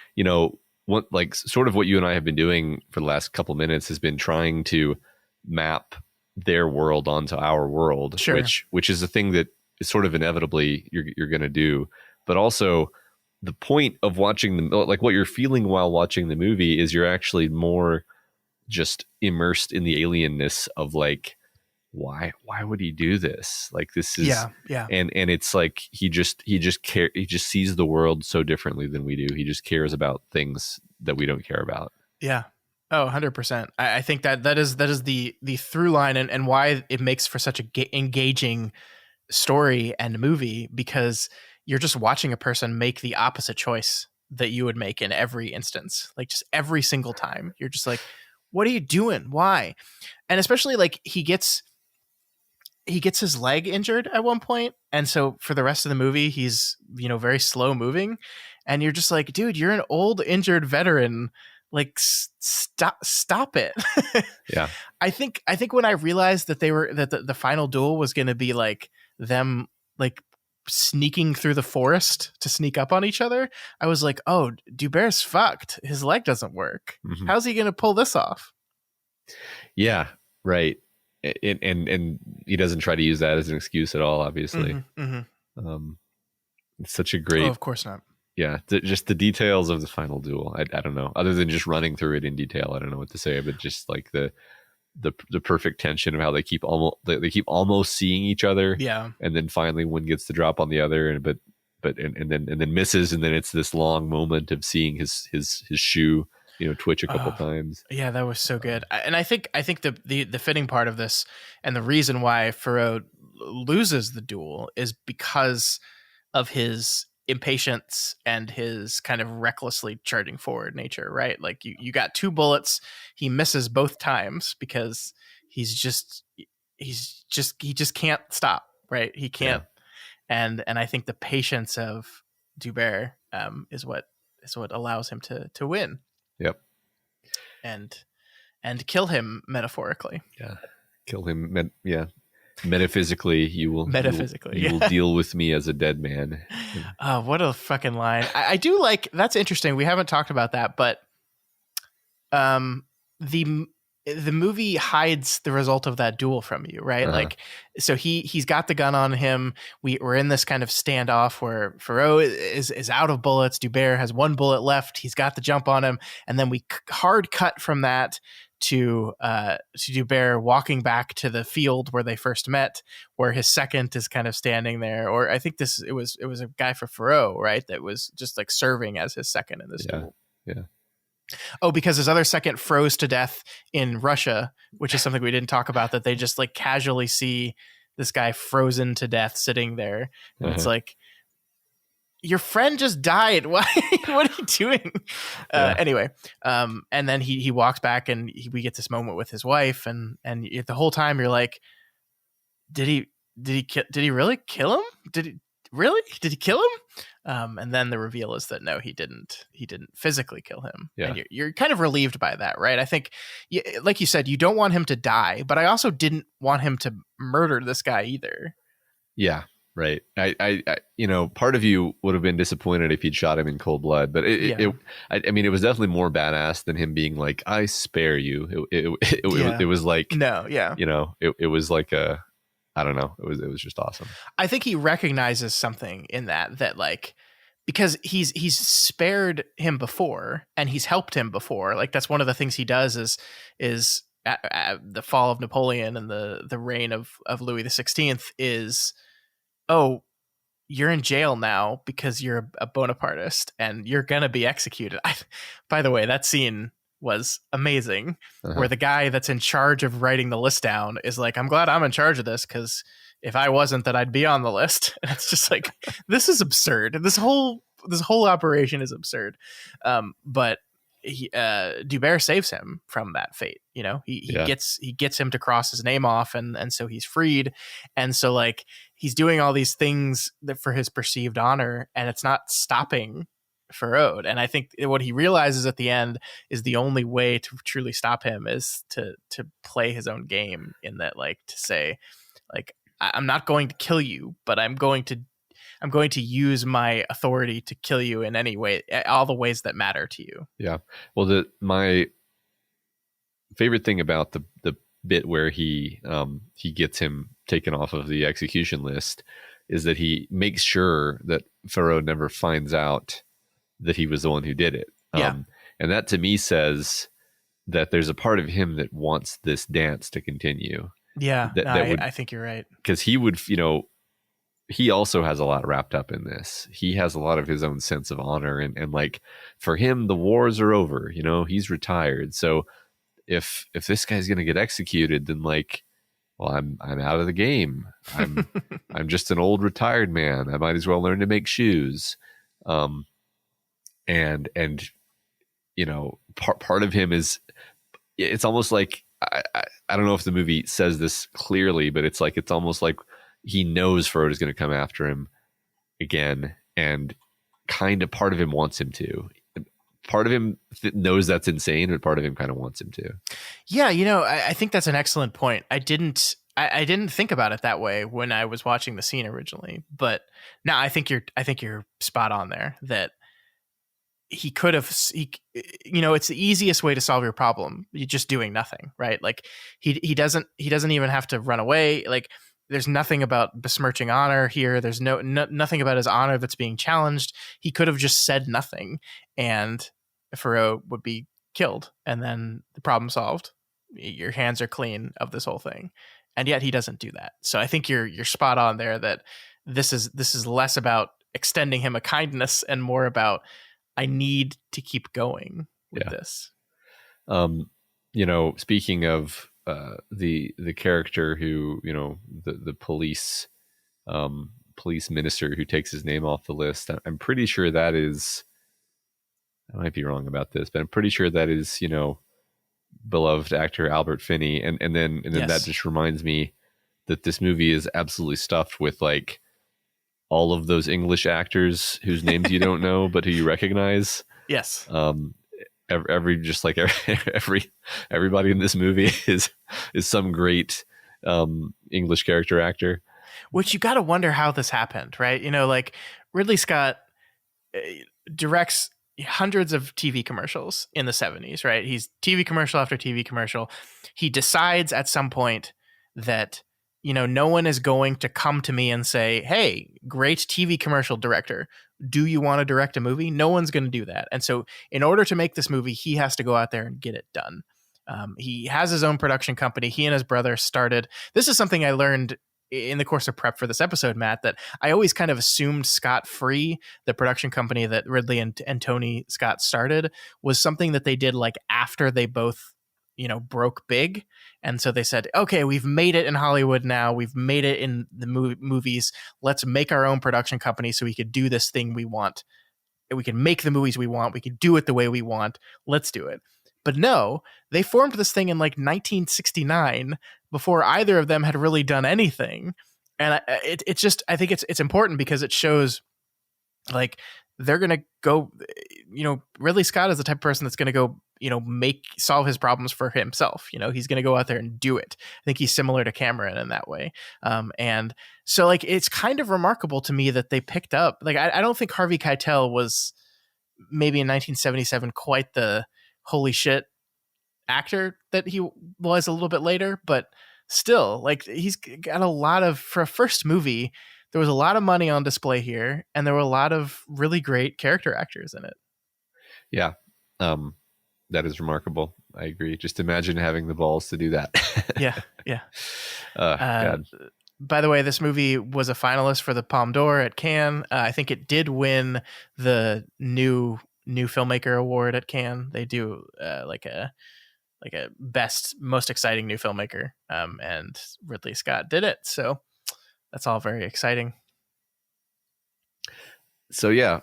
Like sort of what you and I have been doing for the last couple minutes has been trying to map their world onto our world, sure. which is a thing that is sort of inevitably you're going to do, but also the point of watching like what you're feeling while watching the movie is you're actually more just immersed in the alienness of like, why would he do this? Like this is and it's like he just sees the world so differently than we do. He just cares about things that we don't care about. Yeah. Oh, 100%. I think that is the through line and why it makes for such a engaging story and movie, because you're just watching a person make the opposite choice that you would make in every instance. Like just every single time you're just like, what are you doing? Why? And especially like he gets his leg injured at one point, and so for the rest of the movie he's very slow moving, and you're just like, dude, you're an old injured veteran, like stop it. Yeah. I think when I realized that the final duel was going to be like them like sneaking through the forest to sneak up on each other, I was like, oh, Dubert's fucked. His leg doesn't work. Mm-hmm. How's he going to pull this off? Yeah, right. And he doesn't try to use that as an excuse at all, obviously. It's such a great... Oh, of course not. Yeah, just the details of the final duel. I don't know. Other than just running through it in detail, I don't know what to say. But just like the perfect tension of how they keep almost seeing each other. Yeah, and then finally one gets the drop on the other, and then misses, and then it's this long moment of seeing his shoe, twitch a couple times. Yeah, that was so good. And I think the fitting part of this, and the reason why Farrow loses the duel, is because of his impatience and his kind of recklessly charging forward nature, right? Like you got 2 bullets, he misses both times because he just can't stop, right? He can't. Yeah. And I think the patience of Dubert is what allows him to win. Yep. And kill him metaphorically. Yeah. Kill him. Metaphysically, you will deal with me as a dead man. Oh, what a fucking line. I do like, that's interesting. We haven't talked about that, but the movie hides the result of that duel from you, right? Like, so he's got the gun on him. We're in this kind of standoff where Farrow is out of bullets. Dubert has 1 bullet left. He's got the jump on him. And then we hard cut from that to Dubert walking back to the field where they first met, where his second is kind of standing there. Or I think it was a guy for Farrow, right? That was just like serving as his second in this duel. Yeah. Oh, because his other second froze to death in Russia, which is something we didn't talk about, that they just like casually see this guy frozen to death sitting there. And it's like, your friend just died. Why? What are you doing? Anyway, and then he walks back, and we get this moment with his wife, and the whole time you're like, did he really kill him? Did he kill him? And then the reveal is that no, he didn't physically kill him. Yeah. And you're kind of relieved by that, right? I think, like you said, you don't want him to die, but I also didn't want him to murder this guy either. Yeah. Right. I part of you would have been disappointed if he'd shot him in cold blood, but it was definitely more badass than him being like, I spare you. It was like, no. Yeah. It was like I don't know. It was just awesome. I think he recognizes something in that like, because he's spared him before and he's helped him before. Like that's one of the things he does is at the fall of Napoleon and the reign of Louis XVI is, oh, you're in jail now because you're a Bonapartist and you're going to be executed. By the way, that scene was amazing, where the guy that's in charge of writing the list down is like, I'm glad I'm in charge of this, because if I wasn't, then I'd be on the list. And it's just like, this is absurd. This whole operation is absurd. But Dubert saves him from that fate. He gets him to cross his name off, and so he's freed. And so like he's doing all these things that for his perceived honor, and it's not stopping Farrow. And I think what he realizes at the end is the only way to truly stop him is to play his own game, in that, like, to say, like, I'm not going to kill you, but I'm going to use my authority to kill you in any way, all the ways that matter to you. Yeah. Well, my favorite thing about the bit where he gets him taken off of the execution list is that he makes sure that Farrow never finds out that he was the one who did it. And that to me says that there's a part of him that wants this dance to continue. Yeah, I think you're right. Because he would, he also has a lot wrapped up in this. He has a lot of his own sense of honor, and like, for him, the wars are over. He's retired. So if this guy's gonna get executed, then like, well, I'm out of the game. I'm just an old retired man. I might as well learn to make shoes. And part of him is, it's almost like, I don't know if the movie says this clearly, but it's almost like he knows Frodo is going to come after him again, and kind of part of him wants him to. Part of him knows that's insane, but part of him kind of wants him to. Yeah, I think that's an excellent point. I I didn't think about it that way when I was watching the scene originally, but now I think you're spot on there that he could have, it's the easiest way to solve your problem. You're just doing nothing, right? Like he doesn't even have to run away. Like there's nothing about besmirching honor here. There's nothing about his honor that's being challenged. He could have just said nothing and Farrow would be killed and then the problem solved. Your hands are clean of this whole thing. And yet he doesn't do that. So I think you're spot on there that this is less about extending him a kindness and more about I need to keep going with this. Speaking of the character who, the police minister who takes his name off the list, I'm pretty sure that is, I might be wrong about this, but I'm pretty sure that is, beloved actor Albert Finney. And then that just reminds me that this movie is absolutely stuffed with like all of those English actors whose names you don't know, but who you recognize. Yes. Everybody in this movie is some great English character actor. Which you got to wonder how this happened, right? Like Ridley Scott directs hundreds of TV commercials in the 70s, right? He's TV commercial after TV commercial. He decides at some point that, no one is going to come to me and say, hey, great TV commercial director, do you want to direct a movie? No one's going to do that. And so in order to make this movie, he has to go out there and get it done. He has his own production company. He and his brother started. This is something I learned in the course of prep for this episode, Matt, that I always kind of assumed Scott Free, the production company that Ridley and Tony Scott started, was something that they did like after they both, broke big. And so they said, okay, we've made it in Hollywood now. We've made it in the movies. Let's make our own production company so we could do this thing we want. We can make the movies we want. We can do it the way we want. Let's do it. But no, they formed this thing in like 1969 before either of them had really done anything. And it's just, I think it's important because it shows like they're going to go, Ridley Scott is the type of person that's going to go, solve his problems for himself. He's going to go out there and do it. I think he's similar to Cameron in that way. And so like, it's kind of remarkable to me that they picked up, like, I don't think Harvey Keitel was maybe in 1977 quite the holy shit actor that he was a little bit later, but still, like, he's got a lot of, for a first movie, there was a lot of money on display here, and there were a lot of really great character actors in it. Yeah. That is remarkable. I agree. Just imagine having the balls to do that. Yeah. God. By the way, this movie was a finalist for the Palme d'Or at Cannes. I think it did win the new filmmaker award at Cannes. They do like a best, most exciting new filmmaker. And Ridley Scott did it. So that's all very exciting. So yeah,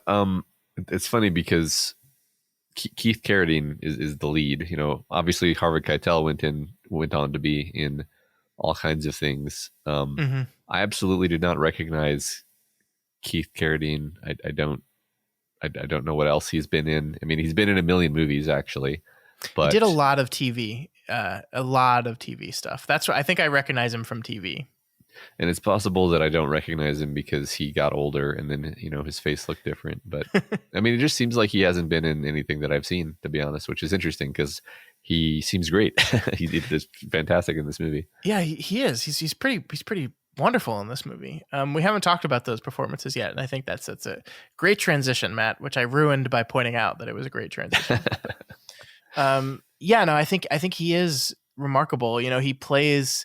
it's funny because Keith Carradine is the lead. Obviously Harvey Keitel went on to be in all kinds of things. I absolutely did not recognize Keith Carradine. I don't know what else he's been in. I mean, he's been in a million movies actually, but he did a lot of TV stuff. That's what I think I recognize him from TV. And it's possible that I don't recognize him because he got older and then, his face looked different. But I mean, it just seems like he hasn't been in anything that I've seen, to be honest, which is interesting because he seems great. He did this fantastic in this movie. Yeah, he is. He's pretty wonderful in this movie. We haven't talked about those performances yet. And I think that's a great transition, Matt, which I ruined by pointing out that it was a great transition. I think he is remarkable. He plays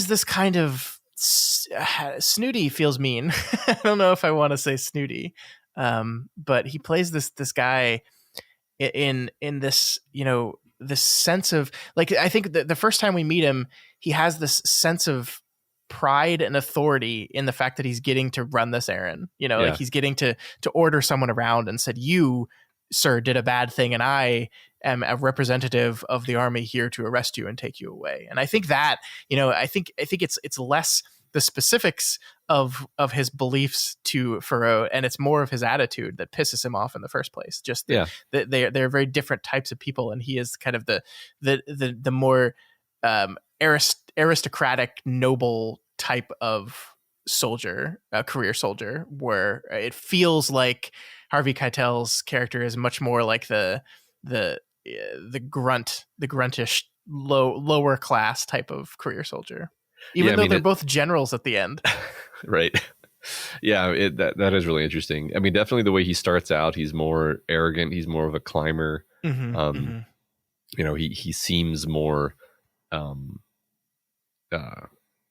this kind of snooty, feels mean. I don't know if I want to say snooty, but he plays this guy in this, this sense of, like, I think the first time we meet him, he has this sense of pride and authority in the fact that he's getting to run this errand. Like he's getting to order someone around and said, you, sir, did a bad thing, and I am a representative of the army here to arrest you and take you away. And I think that, I think it's less the specifics of his beliefs to Farrow, and it's more of his attitude that pisses him off in the first place. Just they're very different types of people, and he is kind of the more aristocratic, noble type of soldier, a career soldier, where it feels like Harvey Keitel's character is much more like the gruntish lower class type of career soldier, even though they're both generals at the end. Right. Yeah, that is really interesting. I mean, definitely the way he starts out, he's more arrogant. He's more of a climber. You know, he seems more,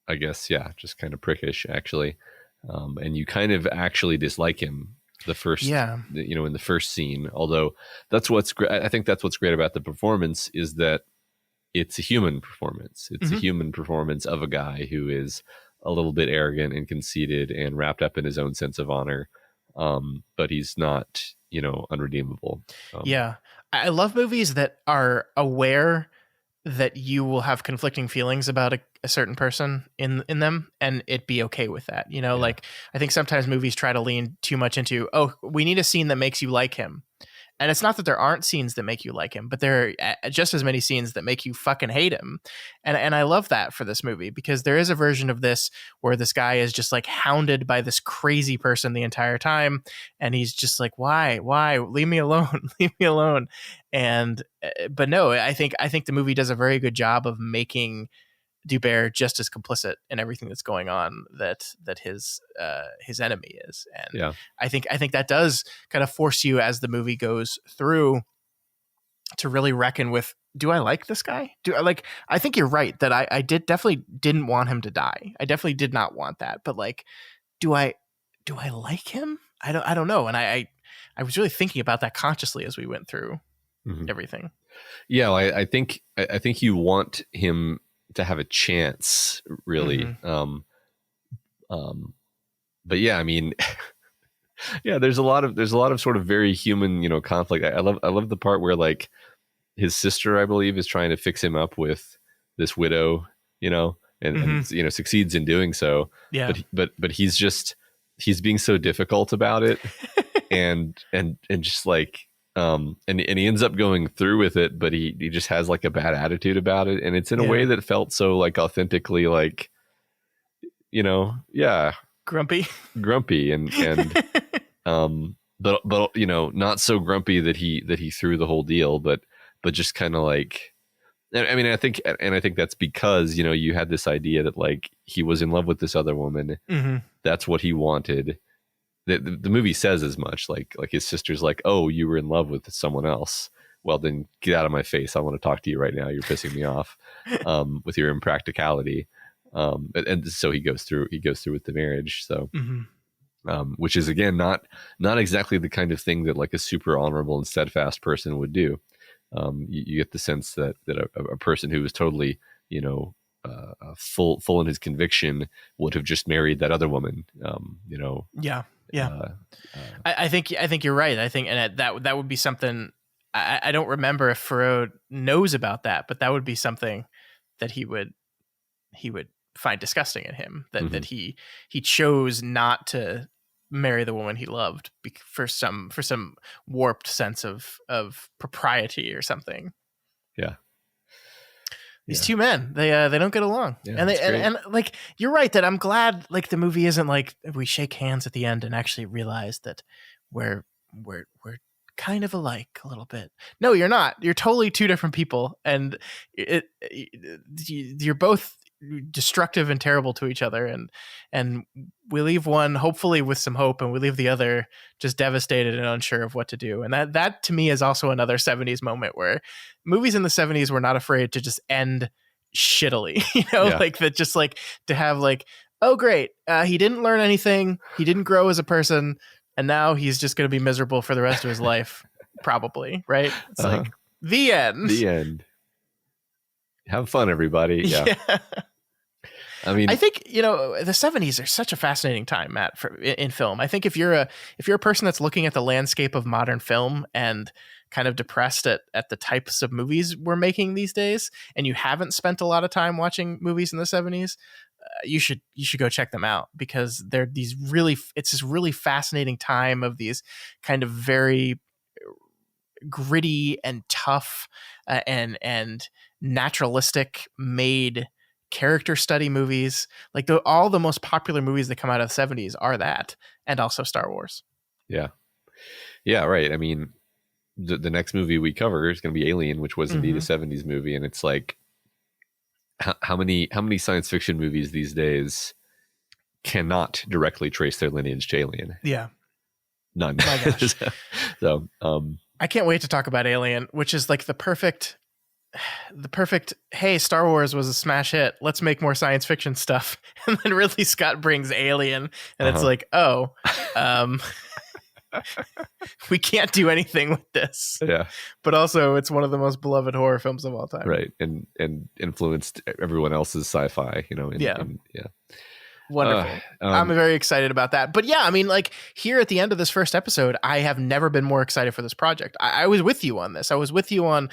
I guess, yeah, just kind of prickish actually. And you kind of actually dislike him in the first scene. Although that's what's great. I think that's what's great about the performance is that it's a human performance. It's a human performance of a guy who is a little bit arrogant and conceited and wrapped up in his own sense of honor. But he's not, unredeemable. Yeah. I love movies that are aware that you will have conflicting feelings about a certain person in them, and it be okay with that. Like I think sometimes movies try to lean too much into, oh, we need a scene that makes you like him. And it's not that there aren't scenes that make you like him, but there are just as many scenes that make you fucking hate him. And I love that for this movie, because there is a version of this where this guy is just like hounded by this crazy person the entire time. And he's just like, why, leave me alone, leave me alone. And, but no, I think the movie does a very good job of making Dubert just as complicit in everything that's going on that his enemy is. And I think that does kind of force you as the movie goes through to really reckon with, do I like this guy? I think you're right that I definitely didn't want him to die. I definitely did not want that. But like, do I like him? I don't know. And I was really thinking about that consciously as we went through everything. Yeah. I think you want him to have a chance, really. But yeah, I mean, yeah, there's a lot of sort of very human, conflict. I love the part where like his sister, I believe, is trying to fix him up with this widow, and succeeds in doing so. Yeah. But he's being so difficult about it, and just like. And he ends up going through with it, but he just has like a bad attitude about it. And it's in a way that felt so like authentically like, grumpy and, but not so grumpy that he threw the whole deal, but just kind of like, I mean, I think that's because, you had this idea that like he was in love with this other woman. That's what he wanted. The movie says as much, like his sister's like, oh, you were in love with someone else. Well, then get out of my face. I want to talk to you right now. You're pissing me off with your impracticality. And so he goes through with the marriage. So, which is again, not exactly the kind of thing that like a super honorable and steadfast person would do. You get the sense that a person who was totally, full in his conviction would have just married that other woman. Yeah. I think you're right. I think, and that would be something. I don't remember if Farrow knows about that, but that would be something that he would find disgusting in him. That he chose not to marry the woman he loved for some warped sense of propriety or something. Yeah. These two men, they don't get along, and like you're right that I'm glad like the movie isn't like we shake hands at the end and actually realize that we're kind of alike a little bit. No, you're not. You're totally two different people, and you're both destructive and terrible to each other, and we leave one hopefully with some hope, and we leave the other just devastated and unsure of what to do. And that to me is also another 70s moment where movies in the 70s were not afraid to just end shittily, like that, just like to have like, oh great, he didn't learn anything, he didn't grow as a person, and now he's just going to be miserable for the rest of his life, probably, right? It's like the end. Have fun, everybody. Yeah. I mean, I think, the 70s are such a fascinating time, Matt, in film. I think if you're a person that's looking at the landscape of modern film and kind of depressed at the types of movies we're making these days, and you haven't spent a lot of time watching movies in the 70s, you should go check them out, because it's this really fascinating time of these kind of very gritty and tough and naturalistic made character study movies. Like all the most popular movies that come out of the 70s are that, and also Star Wars. Yeah. Yeah, right. I mean, the next movie we cover is going to be Alien, which was indeed a 70s movie. And it's like, how many science fiction movies these days cannot directly trace their lineage to Alien? Yeah. None. My gosh. So, I can't wait to talk about Alien, which is like the perfect, hey, Star Wars was a smash hit. Let's make more science fiction stuff. And then Ridley Scott brings Alien, and it's like, oh, we can't do anything with this. Yeah. But also, it's one of the most beloved horror films of all time. Right. And influenced everyone else's sci-fi, yeah. Wonderful. I'm very excited about that. But yeah, I mean, like here at the end of this first episode, I have never been more excited for this project. I was with you on this. I was with you on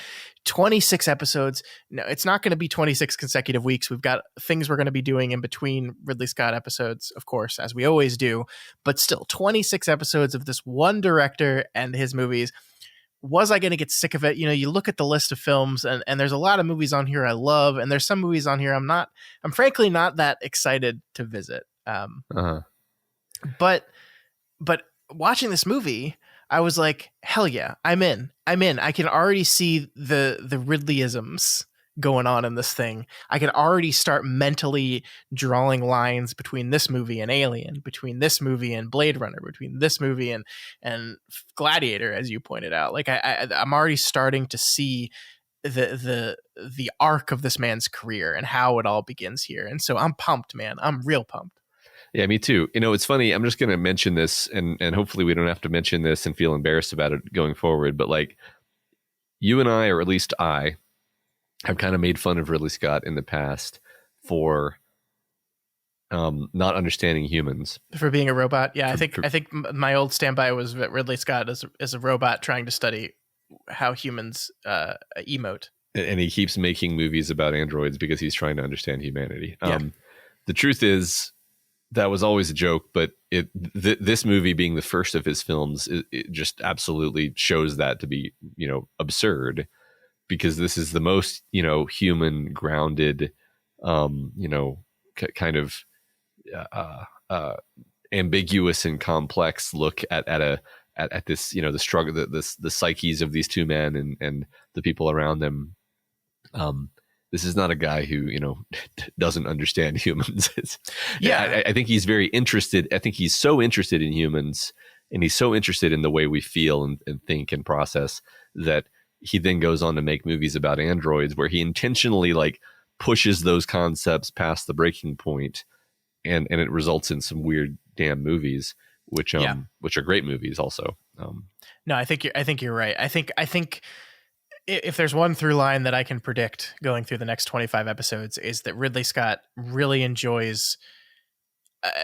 26 episodes. No, it's not going to be 26 consecutive weeks. We've got things we're going to be doing in between Ridley Scott episodes, of course, as we always do. But still, 26 episodes of this one director and his movies. Was I going to get sick of it? You look at the list of films and there's a lot of movies on here I love. And there's some movies on here I'm frankly not that excited to visit. But watching this movie, I was like, hell yeah, I'm in. I can already see the Ridleyisms going on in this thing. I can already start mentally drawing lines between this movie and Alien, between this movie and Blade Runner, between this movie and Gladiator, as you pointed out. Like I'm already starting to see the arc of this man's career and how it all begins here. And so I'm pumped, man. I'm real pumped. Yeah, me too. It's funny. I'm just going to mention this and hopefully we don't have to mention this and feel embarrassed about it going forward. But like you and I, or at least I, have kind of made fun of Ridley Scott in the past for not understanding humans, for being a robot. Yeah, I think my old standby was that Ridley Scott is a robot trying to study how humans emote. And he keeps making movies about androids because he's trying to understand humanity. Yeah. The truth is that was always a joke, but this movie being the first of his films, it just absolutely shows that to be absurd. Because this is the most, human grounded, kind of ambiguous and complex look at this, the struggle, the psyches of these two men and the people around them. This is not a guy who, doesn't understand humans. I think he's very interested. I think he's so interested in humans, and he's so interested in the way we feel and think and process that he then goes on to make movies about androids where he intentionally like pushes those concepts past the breaking point, and it results in some weird damn movies, which are great movies also. No, I think you're right. I think if there's one through line that I can predict going through the next 25 episodes is that Ridley Scott really enjoys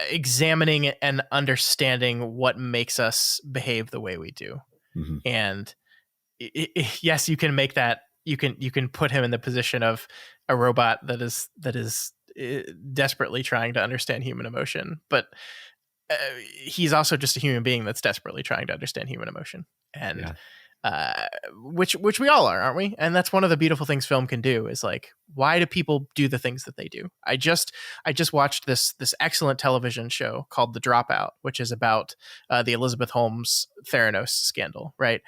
examining and understanding what makes us behave the way we do. Mm-hmm. And yes, you can make that. You can put him in the position of a robot that is desperately trying to understand human emotion, but he's also just a human being that's desperately trying to understand human emotion, and which we all are, aren't we? And that's one of the beautiful things film can do is like, why do people do the things that they do? I just watched this excellent television show called The Dropout, which is about the Elizabeth Holmes Theranos scandal, right?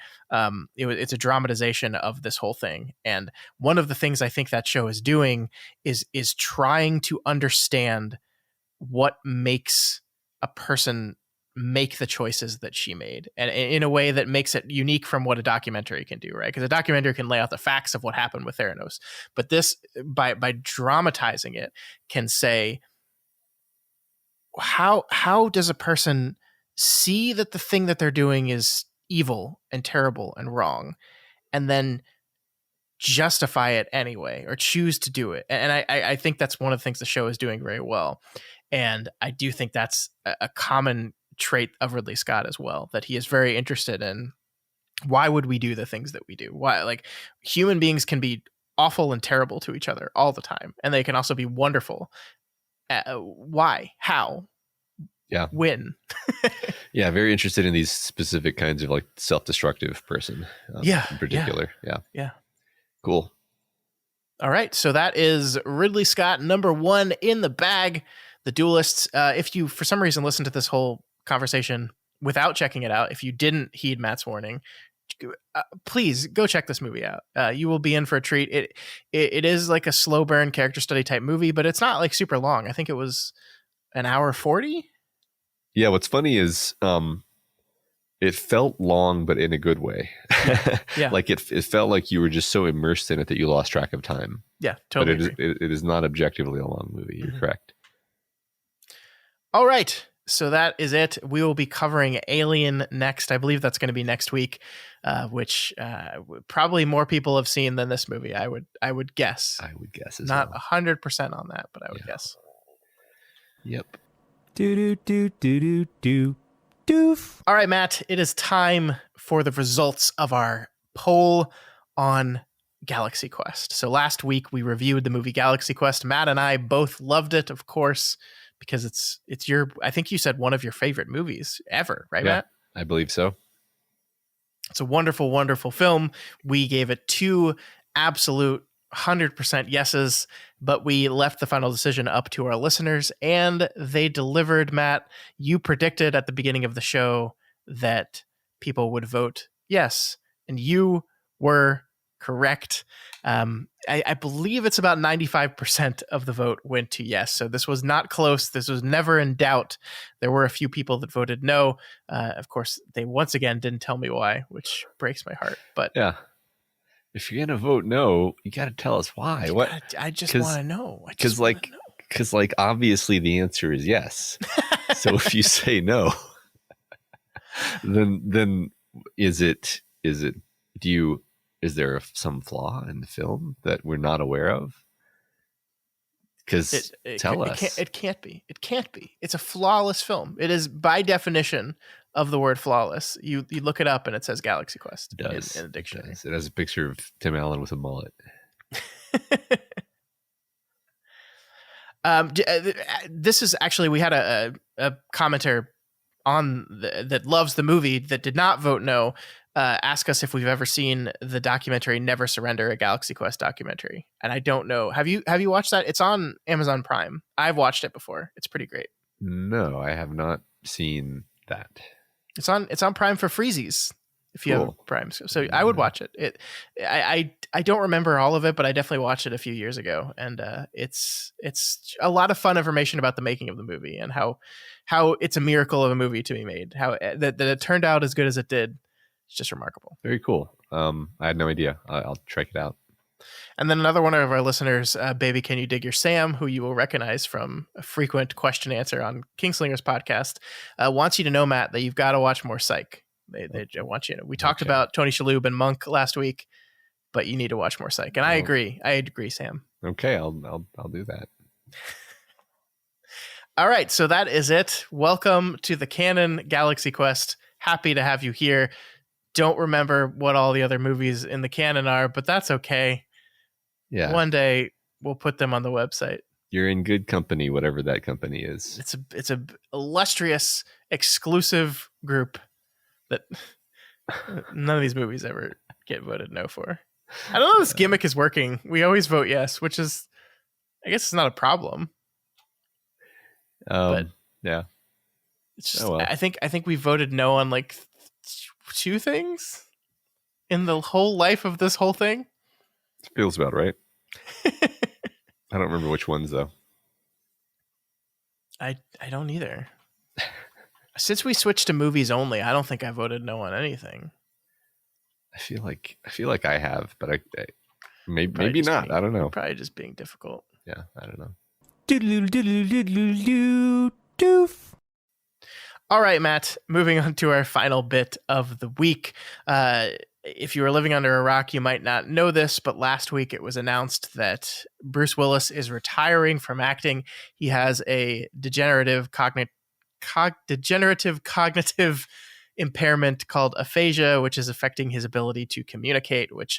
It's a dramatization of this whole thing. And one of the things I think that show is doing is trying to understand what makes a person make the choices that she made, and in a way that makes it unique from what a documentary can do, right? Because a documentary can lay out the facts of what happened with Theranos, but this, by dramatizing it, can say, how does a person see that the thing that they're doing is evil and terrible and wrong, and then justify it anyway, or choose to do it? And I think that's one of the things the show is doing very well. And I do think that's a common trait of Ridley Scott as well, that he is very interested in why would we do the things that we do? Why, like, human beings can be awful and terrible to each other all the time, and they can also be wonderful. Why? How? Yeah. When? Yeah, very interested in these specific kinds of like self-destructive person. In particular. Yeah. Yeah. Cool. All right, so that is Ridley Scott #1 in the bag, The Duellists. If you, for some reason, listened to this whole conversation without checking it out, if you didn't heed Matt's warning, please go check this movie out. You will be in for a treat. It is like a slow burn character study type movie, but it's not like super long. I think it was an hour 40. Yeah, what's funny is it felt long, but in a good way. Yeah. Like it felt like you were just so immersed in it that you lost track of time. Yeah, totally. But it is not objectively a long movie. You're correct. All right. So that is it. We will be covering Alien next. I believe that's going to be next week, which probably more people have seen than this movie. I would guess. I would guess as not well. 100% on that, but I would guess. Yep. Doof. All right, Matt, it is time for the results of our poll on Galaxy Quest. So last week we reviewed the movie Galaxy Quest. Matt and I both loved it, of course, because it's your, I think you said, one of your favorite movies ever, right, Matt? I believe so. It's a wonderful, wonderful film. We gave it 2 absolute 100% yeses, but we left the final decision up to our listeners, and they delivered. Matt, you predicted at the beginning of the show that people would vote yes, and you were correct. I believe it's about 95% of the vote went to yes, so this was not close. This was never in doubt. There were a few people that voted no. Of course, they once again didn't tell me why, which breaks my heart. But yeah. If you're gonna vote no, you got to tell us why. I just want to know. Because obviously the answer is yes. So if you say no, then is there some flaw in the film that we're not aware of? Because tell us. It can't be. It's a flawless film. It is by definition of the word flawless. You look it up and it says Galaxy Quest. It does. In a dictionary. It has a picture of Tim Allen with a mullet. This is actually, we had a commenter on that loves the movie that did not vote no. Ask us if we've ever seen the documentary Never Surrender, a Galaxy Quest documentary. And I don't know. Have you watched that? It's on Amazon Prime. I've watched it before. It's pretty great. No, I have not seen that. It's on Prime for freezies if you have Prime. So I would watch it. I don't remember all of it, but I definitely watched it a few years ago, and it's a lot of fun information about the making of the movie and how it's a miracle of a movie to be made. How that it turned out as good as it did. It's just remarkable. Very cool. I had no idea. I'll check it out. And then another one of our listeners, Baby Can You Dig Your Sam, who you will recognize from a frequent question answer on Kingslingers podcast, wants you to know, Matt, that you've got to watch more Psych. They want you to know. We talked about Tony Shalhoub and Monk last week, but you need to watch more Psych. And I agree, Sam. Okay, I'll do that. All right, so that is it. Welcome to the Canon Galaxy Quest. Happy to have you here. Don't remember what all the other movies in the canon are, but that's okay. Yeah. One day we'll put them on the website. You're in good company, whatever that company is. It's a illustrious, exclusive group that none of these movies ever get voted no for. I don't know if this gimmick is working. We always vote yes, which is, I guess it's not a problem. But yeah. It's just, I think we voted no on like 2 things in the whole life of this whole thing. Feels about right. I don't remember which ones though. I don't either. Since we switched to movies only, I don't think I voted no on anything. I feel like I have, but I maybe not. I don't know. Probably just being difficult. Yeah, I don't know. Doof. All right, Matt, moving on to our final bit of the week. If you were living under a rock, you might not know this, but last week it was announced that Bruce Willis is retiring from acting. He has a degenerative cognitive impairment called aphasia, which is affecting his ability to communicate, which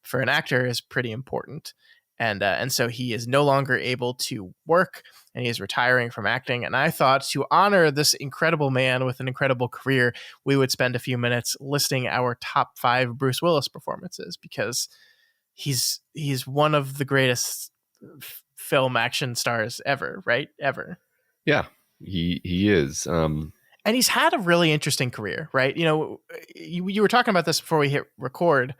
for an actor is pretty important. And so he is no longer able to work, and he is retiring from acting. And I thought, to honor this incredible man with an incredible career, we would spend a few minutes listing our top 5 Bruce Willis performances, because he's one of the greatest film action stars ever, right? Ever. Yeah, he is. And he's had a really interesting career, right? You know, you were talking about this before we hit record.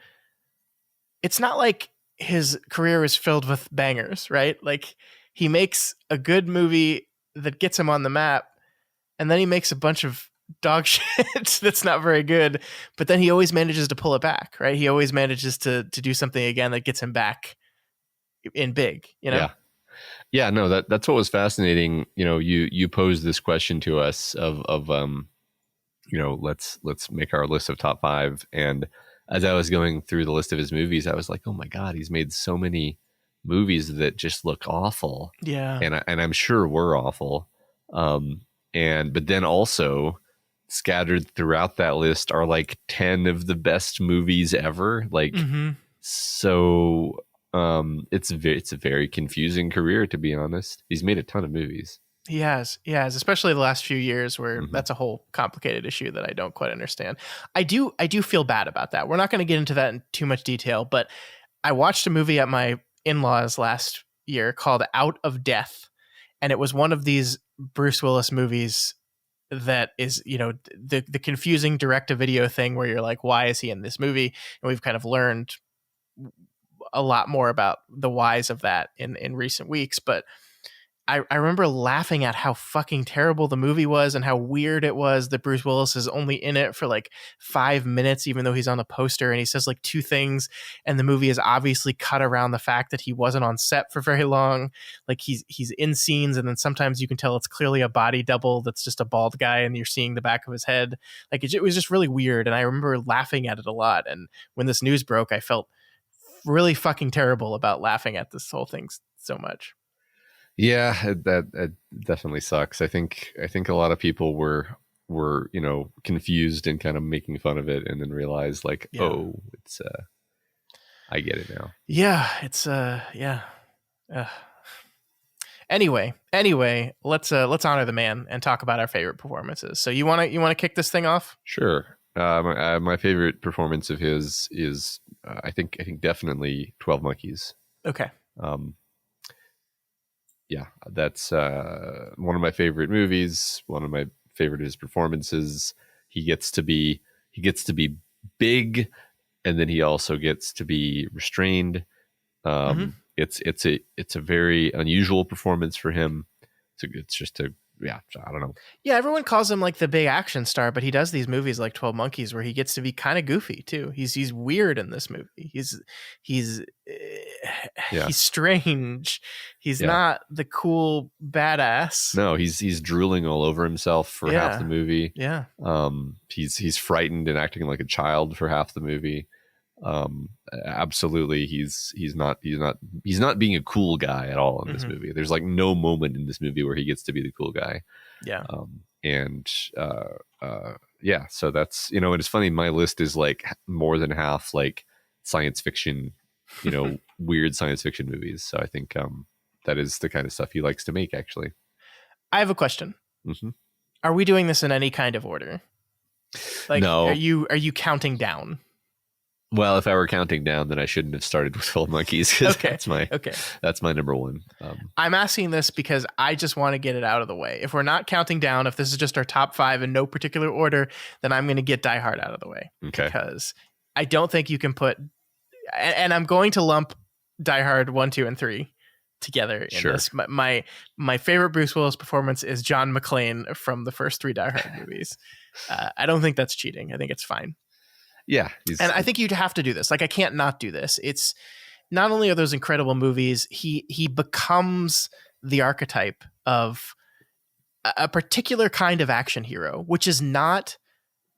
It's not like his career is filled with bangers, right? Like he makes a good movie that gets him on the map, and then he makes a bunch of dog shit that's not very good, but then he always manages to pull it back, right? He always manages to do something again that gets him back in big, you know? Yeah, no, that's what was fascinating. You know, you posed this question to us of you know, let's make our list of top 5. And as I was going through the list of his movies, I was like, oh my God, he's made so many movies that just look awful. Yeah. And I'm sure were awful. But then also scattered throughout that list are like 10 of the best movies ever. Like, so it's a very confusing career, to be honest. He's made a ton of movies. He has, especially the last few years where that's a whole complicated issue that I don't quite understand. I do feel bad about that. We're not going to get into that in too much detail, but I watched a movie at my in-laws last year called Out of Death. And it was one of these Bruce Willis movies that is, you know, the confusing direct-to-video thing where you're like, why is he in this movie? And we've kind of learned a lot more about the whys of that in recent weeks. But I remember laughing at how fucking terrible the movie was and how weird it was that Bruce Willis is only in it for like 5 minutes, even though he's on the poster and he says like 2 things. And the movie is obviously cut around the fact that he wasn't on set for very long. Like he's in scenes, and then sometimes you can tell it's clearly a body double that's just a bald guy and you're seeing the back of his head. Like it was just really weird. And I remember laughing at it a lot. And when this news broke, I felt really fucking terrible about laughing at this whole thing so much. Yeah, that definitely sucks. I think a lot of people were you know, confused and kind of making fun of it, and then realized like, oh, it's I get it now. Yeah, it's yeah. Anyway, let's honor the man and talk about our favorite performances. So you want to kick this thing off? Sure. My favorite performance of his is I think definitely 12 Monkeys. Okay. Yeah, that's one of my favorite movies. One of my favorite his performances. He gets to be big, and then he also gets to be restrained. It's a very unusual performance for him. It's just I don't know. Yeah, everyone calls him like the big action star, but he does these movies like 12 Monkeys where he gets to be kind of goofy too. He's weird in this movie. He's strange. He's not the cool badass. No, he's drooling all over himself for half the movie. Yeah. He's frightened and acting like a child for half the movie. Absolutely, he's not being a cool guy at all in this movie. There's like no moment in this movie where he gets to be the cool guy. So that's, you know, and it's funny, my list is like more than half like science fiction, you know, weird science fiction movies. So I think that is the kind of stuff he likes to make, actually. I have a question. Are we doing this in any kind of order? Like, no. Are you counting down? Well, if I were counting down, then I shouldn't have started with 12 Monkeys. Okay. That's my number one. I'm asking this because I just want to get it out of the way. If we're not counting down, if this is just our top 5 in no particular order, then I'm going to get Die Hard out of the way. Okay. Because I don't think you can put, and I'm going to lump Die Hard 1, 2, and 3 together in this. My favorite Bruce Willis performance is John McClane from the first 3 Die Hard movies. I don't think that's cheating. I think it's fine. Yeah. And I think you'd have to do this. Like, I can't not do this. It's not only are those incredible movies, he becomes the archetype of a particular kind of action hero, which is not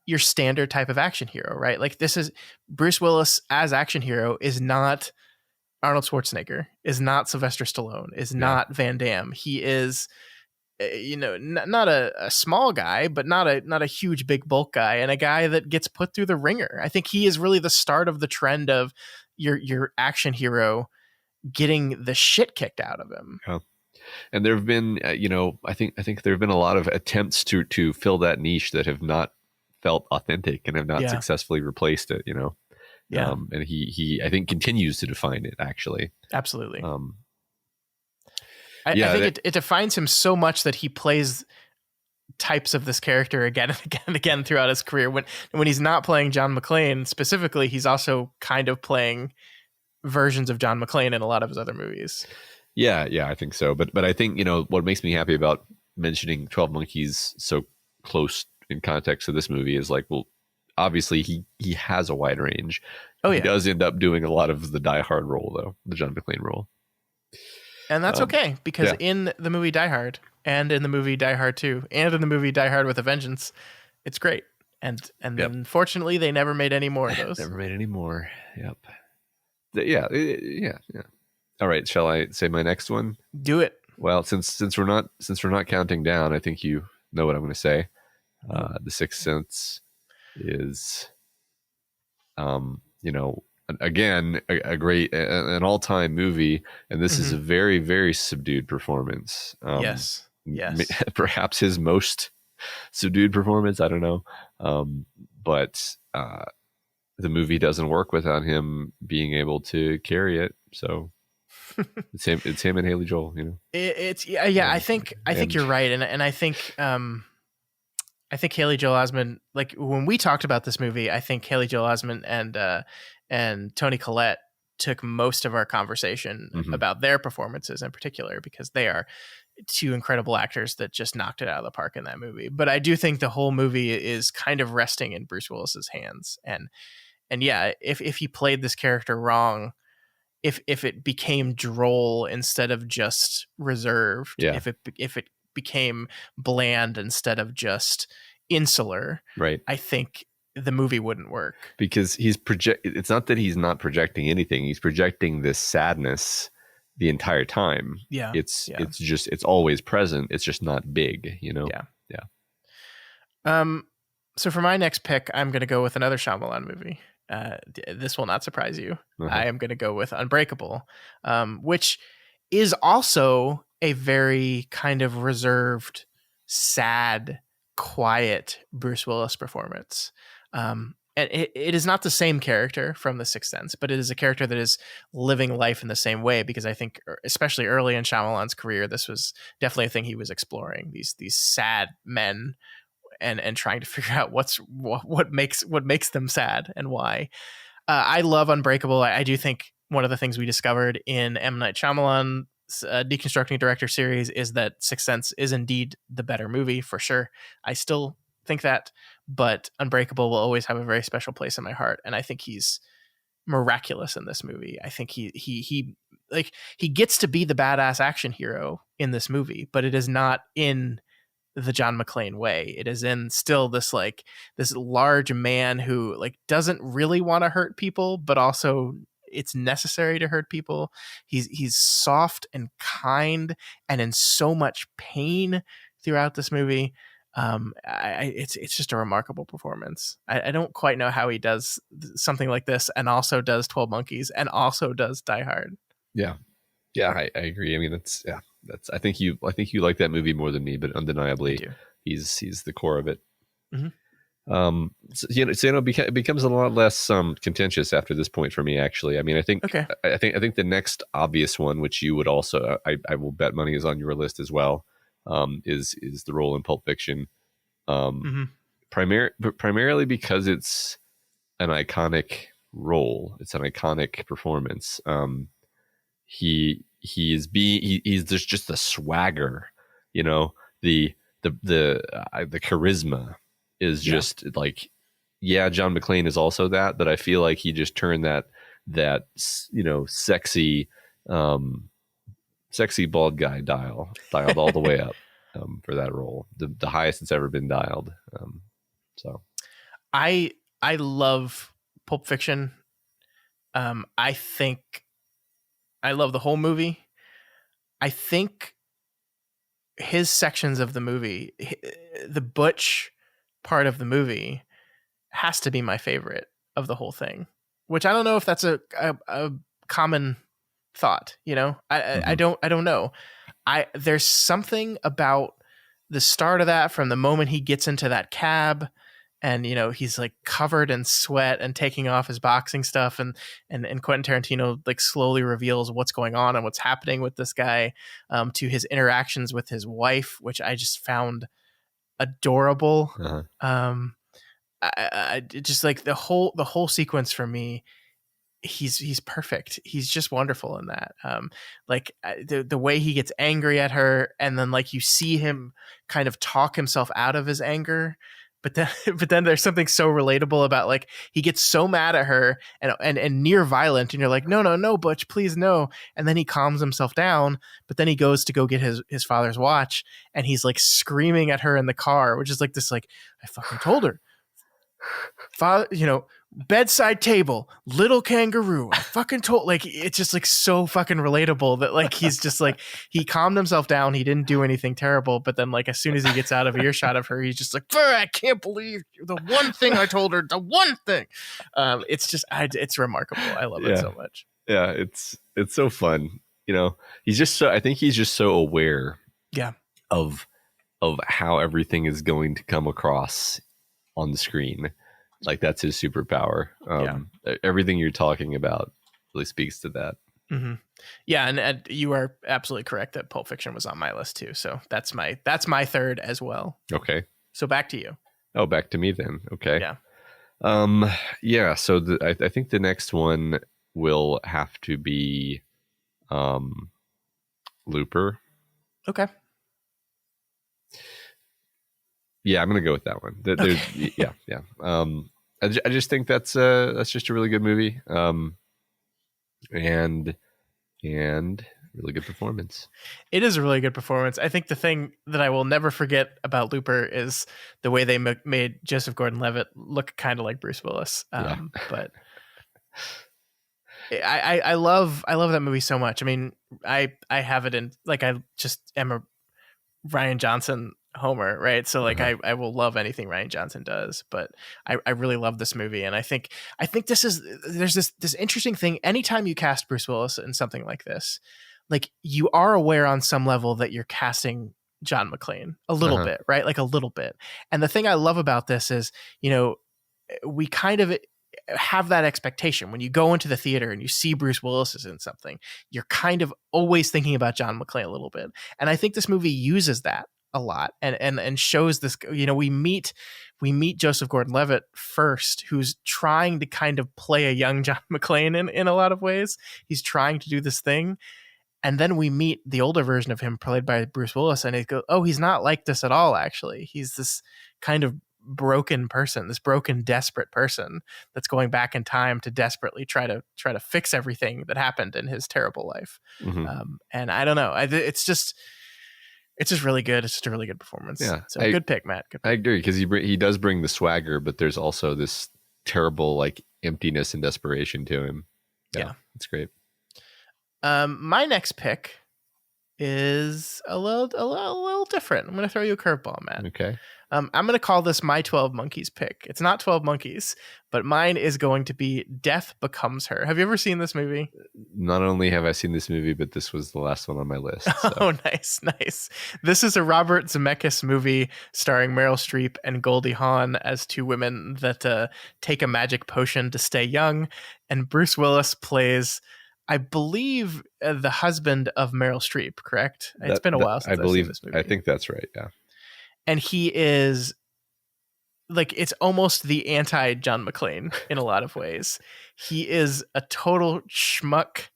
your standard type of action hero, right? Like, this is Bruce Willis as action hero is not Arnold Schwarzenegger, is not Sylvester Stallone, is not Van Damme. He is, you know, not a small guy, but not a huge, big bulk guy, and a guy that gets put through the ringer. I think he is really the start of the trend of your action hero getting the shit kicked out of him. Yeah. And there have been, you know, I think there have been a lot of attempts to fill that niche that have not felt authentic and have not successfully replaced it, you know. Yeah. And he I think continues to define it, actually. Absolutely. I think it defines him so much that he plays types of this character again and again and again throughout his career. When he's not playing John McClane specifically, he's also kind of playing versions of John McClane in a lot of his other movies. Yeah, I think so. But I think, what makes me happy about mentioning 12 Monkeys so close in context to this movie is like, well, obviously he has a wide range. Oh, yeah. He does end up doing a lot of the Die Hard role, though, the John McClane role. And that's okay, because in the movie Die Hard, and in the movie Die Hard 2, and in the movie Die Hard with a Vengeance, it's great. And unfortunately, they never made any more of those. Never made any more. Yep. Yeah. All right, shall I say my next one? Do it. Well, since we're not counting down, I think you know what I'm going to say. The Sixth Sense is, again, a great, an all-time movie, and this is a very, very subdued performance. Yes. Perhaps his most subdued performance. I don't know, but the movie doesn't work without him being able to carry it. So it's him and Haley Joel. I think you're right, and I think Haley Joel Osment, like when we talked about this movie, I think Haley Joel Osment and Toni Collette took most of our conversation about their performances in particular, because they are two incredible actors that just knocked it out of the park in that movie. But I do think the whole movie is kind of resting in Bruce Willis's hands, and yeah, if he played this character wrong, if it became droll instead of just reserved, if it became bland instead of just insular, right, I think the movie wouldn't work, because it's not that he's not projecting anything, he's projecting this sadness the entire time. It's always present, it's just not big. So for my next pick, I'm going to go with another Shyamalan movie. This will not surprise you. I am going to go with Unbreakable, which is also a very kind of reserved, sad, quiet Bruce Willis performance. And it is not the same character from The Sixth Sense, but it is a character that is living life in the same way, because I think, especially early in Shyamalan's career, this was definitely a thing he was exploring, these sad men and trying to figure out what makes them sad and why. I love Unbreakable. I do think one of the things we discovered in M. Night Shyamalan's Deconstructing Director series is that Sixth Sense is indeed the better movie, for sure. I still think that, but Unbreakable will always have a very special place in my heart, and I think he's miraculous in this movie. I think he gets to be the badass action hero in this movie, but it is not in the John McClane way. It is in still this large man who doesn't really want to hurt people, but also it's necessary to hurt people. He's soft and kind and in so much pain throughout this movie. It's just a remarkable performance. I don't quite know how he does something like this and also does 12 Monkeys and also does Die Hard. Yeah, I agree. I mean, I think you like that movie more than me, but undeniably he's the core of it. It becomes a lot less contentious after this point for me, actually. I mean, I think the next obvious one, which you would also, I will bet money is on your list as well, is the role in Pulp Fiction, primarily because it's an iconic role. It's an iconic performance. He's there's just the swagger, the charisma is just John McClane is also that, but I feel like he just turned that sexy bald guy dialed all the way up for that role, the highest it's ever been dialed. So I love Pulp Fiction. I think I love the whole movie. I think his sections of the movie, the Butch part of the movie, has to be my favorite of the whole thing, which I don't know if that's a common thought. I don't know. There's something about the start of that, from the moment he gets into that cab and he's like covered in sweat and taking off his boxing stuff, and Quentin Tarantino like slowly reveals what's going on and what's happening with this guy, to his interactions with his wife, which I just found adorable. I just like the whole sequence for me. He's perfect. He's just wonderful in that. The way he gets angry at her, and then like you see him kind of talk himself out of his anger, but then there's something so relatable about like he gets so mad at her and near violent, and you're like, no, Butch, please no. And then he calms himself down, but then he goes to go get his father's watch, and he's like screaming at her in the car, which is like this, like, I fucking told her, father, bedside table, little kangaroo. I fucking told, like, it's just like so fucking relatable that like he's just like, he calmed himself down. He didn't do anything terrible, but then like as soon as he gets out of earshot of her, he's just like, I can't believe the one thing I told her, the one thing. It's just, it's remarkable. I love it so much. Yeah, it's so fun. He's just so, I think he's just so aware. Yeah. Of how everything is going to come across on the screen. Like that's his superpower. Everything you're talking about really speaks to that. Mm-hmm. Yeah, and you are absolutely correct that Pulp Fiction was on my list too. So that's my third as well. Okay. So back to you. Oh, back to me then. Okay. Yeah. Yeah. So I think the next one will have to be, Looper. Okay. Yeah, I'm gonna go with that one. Okay. Yeah. I just think that's just a really good movie. And really good performance. It is a really good performance. I think the thing that I will never forget about Looper is the way they made Joseph Gordon-Levitt look kind of like Bruce Willis. But I love that movie so much. I mean, I have it in, like, I just am a Rian Johnson homer, right? So like I will love anything Rian Johnson does, but I really love this movie. And I think there's this interesting thing. Anytime you cast Bruce Willis in something like this, like you are aware on some level that you're casting John McClane a little bit, right? Like a little bit. And the thing I love about this is, we kind of have that expectation when you go into the theater and you see Bruce Willis is in something, you're kind of always thinking about John McClane a little bit. And I think this movie uses that a lot and shows this, we meet Joseph Gordon-Levitt first, who's trying to kind of play a young John McClane in a lot of ways. He's trying to do this thing. And then we meet the older version of him played by Bruce Willis, and it goes, oh, he's not like this at all. Actually, he's this kind of broken person, this broken, desperate person that's going back in time to desperately try to fix everything that happened in his terrible life. And I don't know, it's just really good. It's just a really good performance. Yeah, so good pick, Matt. Good pick. I agree, because he does bring the swagger, but there's also this terrible like emptiness and desperation to him. Yeah. It's great. My next pick is a little different. I'm going to throw you a curveball, Matt. Okay. I'm going to call this my 12 Monkeys pick. It's not 12 Monkeys, but mine is going to be Death Becomes Her. Have you ever seen this movie? Not only have I seen this movie, but this was the last one on my list. So. Oh, nice. This is a Robert Zemeckis movie starring Meryl Streep and Goldie Hawn as two women that take a magic potion to stay young. And Bruce Willis plays, I believe, the husband of Meryl Streep, correct? It's been a while since I've seen this movie. I think that's right, yeah. And he is like, it's almost the anti John McClane in a lot of ways. He is a total schmuck.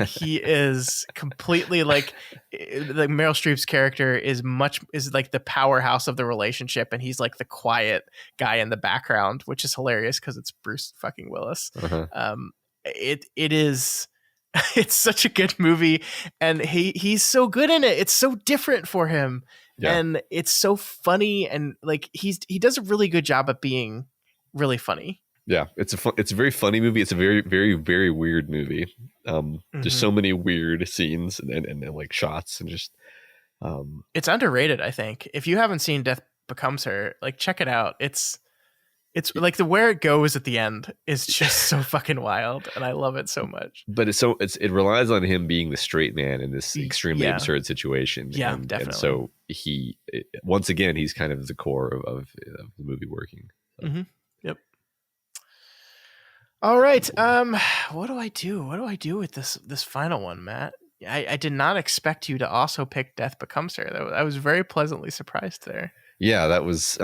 He is completely like Meryl Streep's character is like the powerhouse of the relationship, and he's like the quiet guy in the background, which is hilarious because it's Bruce fucking Willis. It's such a good movie, and he's so good in it. It's so different for him. Yeah. And it's so funny, and like he does a really good job at being really funny. Yeah, it's a very funny movie. It's a very, very, very weird movie. There's so many weird scenes and like shots, and just it's underrated, I think. If you haven't seen Death Becomes Her, like check it out. It's It's like where it goes at the end is just so fucking wild, and I love it so much. But it relies on him being the straight man in this extremely absurd situation. Yeah, and, definitely. And so once again, he's kind of the core of the movie working. So. Mm-hmm. Yep. All right. What do I do? What do I do with this final one, Matt? I did not expect you to also pick Death Becomes Her. I was very pleasantly surprised there. Yeah, that was.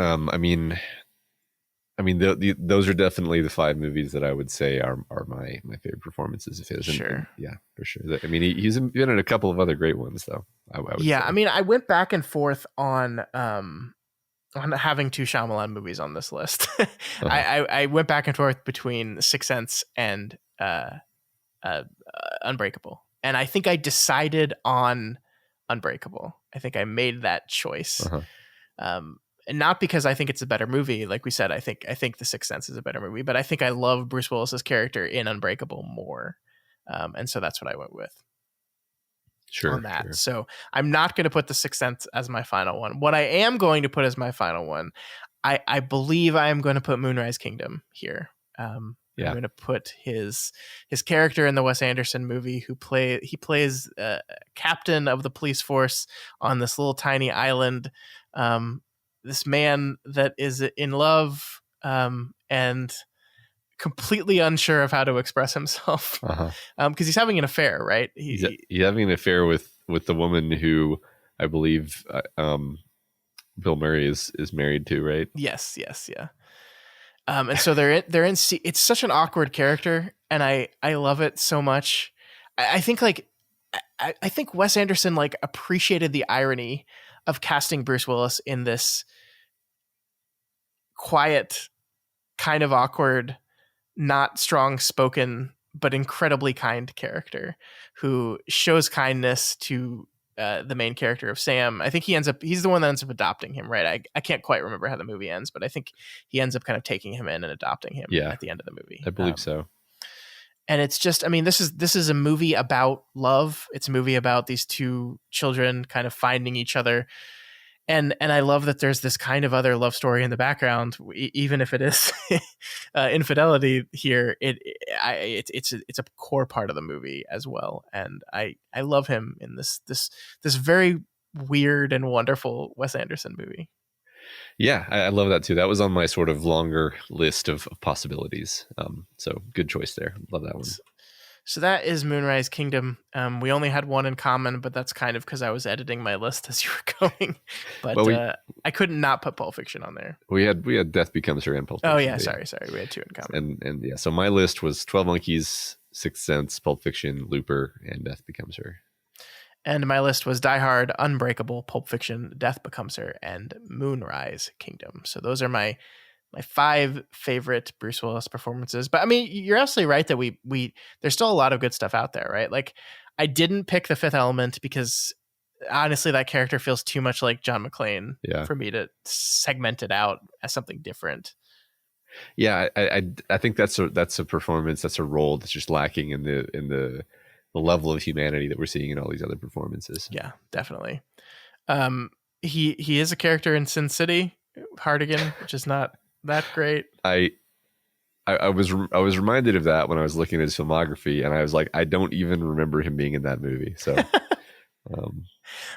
Those are definitely the 5 movies that I would say are my favorite performances of his. Sure. Yeah, for sure. I mean, he's been in a couple of other great ones, though. I would say. I mean, I went back and forth on having 2 Shyamalan movies on this list. I went back and forth between Sixth Sense and Unbreakable, and I think I decided on Unbreakable. I think I made that choice. And not because I think it's a better movie. Like we said, I think The Sixth Sense is a better movie, but I think I love Bruce Willis's character in Unbreakable more. And so that's what I went with. Sure. On that. Sure. So I'm not going to put The Sixth Sense as my final one. What I am going to put as my final one, I believe I am going to put Moonrise Kingdom here. I'm going to put his character in the Wes Anderson movie he plays captain of the police force on this little tiny island. This man that is in love and completely unsure of how to express himself because he's having an affair, right? He's having an affair with the woman who I believe Bill Murray is married to, right? Yes, yeah. And so they're in. It's such an awkward character, and I love it so much. I think I think Wes Anderson appreciated the irony of casting Bruce Willis in this quiet, kind of awkward, not strong spoken, but incredibly kind character who shows kindness to the main character of Sam. I think he's the one that ends up adopting him, right? I can't quite remember how the movie ends, but I think he ends up kind of taking him in and adopting him at the end of the movie. I believe so. And it's just, I mean, this is a movie about love. It's a movie about these 2 children kind of finding each other. And I love that there's this kind of other love story in the background, even if it is infidelity here. It's a core part of the movie as well. And I love him in this very weird and wonderful Wes Anderson movie. Yeah, I love that too. That was on my sort of longer list of possibilities. So good choice there. Love that one. So that is Moonrise Kingdom. We only had one in common, but that's kind of because I was editing my list as you were going. But I couldn't not put Pulp Fiction on there. We had Death Becomes Her and Pulp Fiction. Oh yeah, sorry. We had 2 in common. And yeah, so my list was 12 Monkeys, Sixth Sense, Pulp Fiction, Looper, and Death Becomes Her. And my list was Die Hard, Unbreakable, Pulp Fiction, Death Becomes Her, and Moonrise Kingdom. So those are my 5 favorite Bruce Willis performances. But I mean, you're absolutely right that we there's still a lot of good stuff out there, right? Like I didn't pick The Fifth Element because honestly that character feels too much like John McClane for me to segment it out as something different. Yeah, I think that's a performance, that's a role that's just lacking in the level of humanity that we're seeing in all these other performances. Yeah, definitely. He is a character in Sin City, Hardigan, which is not that great. I was reminded of that when I was looking at his filmography, and I was like, I don't even remember him being in that movie. So, of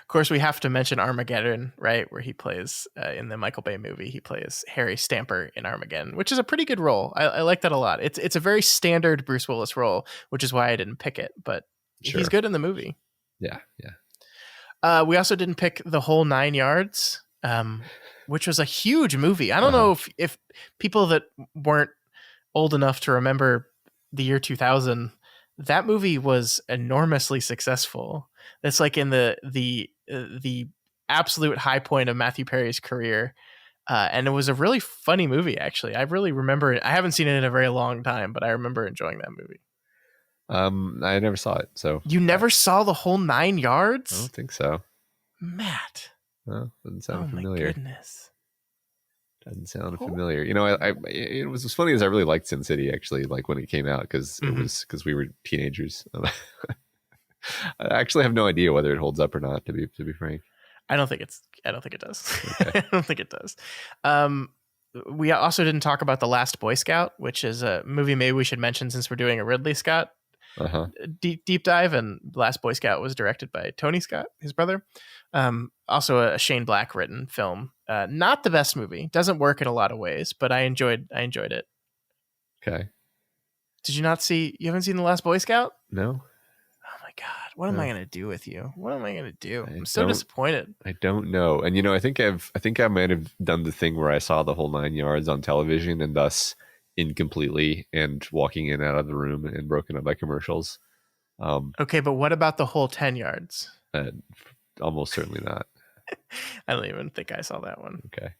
course, we have to mention Armageddon, right? Where he plays in the Michael Bay movie, he plays Harry Stamper in Armageddon, which is a pretty good role. I like that a lot. It's a very standard Bruce Willis role, which is why I didn't pick it, but he's good in the movie. Yeah. We also didn't pick The Whole Nine Yards, which was a huge movie. I don't know if people that weren't old enough to remember the year 2000, that movie was enormously successful. That's like in the absolute high point of Matthew Perry's career. And it was a really funny movie, actually. I really remember it. I haven't seen it in a very long time, but I remember enjoying that movie. I never saw it. So you never saw The Whole Nine Yards? I don't think so. Matt. Well, doesn't sound familiar. My goodness. Doesn't sound familiar. You know, it was as funny as I really liked Sin City, actually, like when it came out, because we were teenagers. I actually have no idea whether it holds up or not, to be frank. I don't think it does. Okay. I don't think it does. we also didn't talk about The Last Boy Scout, which is a movie maybe we should mention since we're doing a Ridley Scott deep dive. And The Last Boy Scout was directed by Tony Scott, his brother. Also a Shane Black written film. Not the best movie. Doesn't work in a lot of ways, but I enjoyed it. Okay. Did you not see? You haven't seen The Last Boy Scout? No. Oh my God! What am I gonna do with you? What am I gonna do? I'm so disappointed. I don't know. And I think I might have done the thing where I saw the whole 9 yards on television and thus incompletely and walking in and out of the room and broken up by commercials. Okay, but what about the whole 10 yards? Almost certainly not. I don't even think I saw that one. Okay.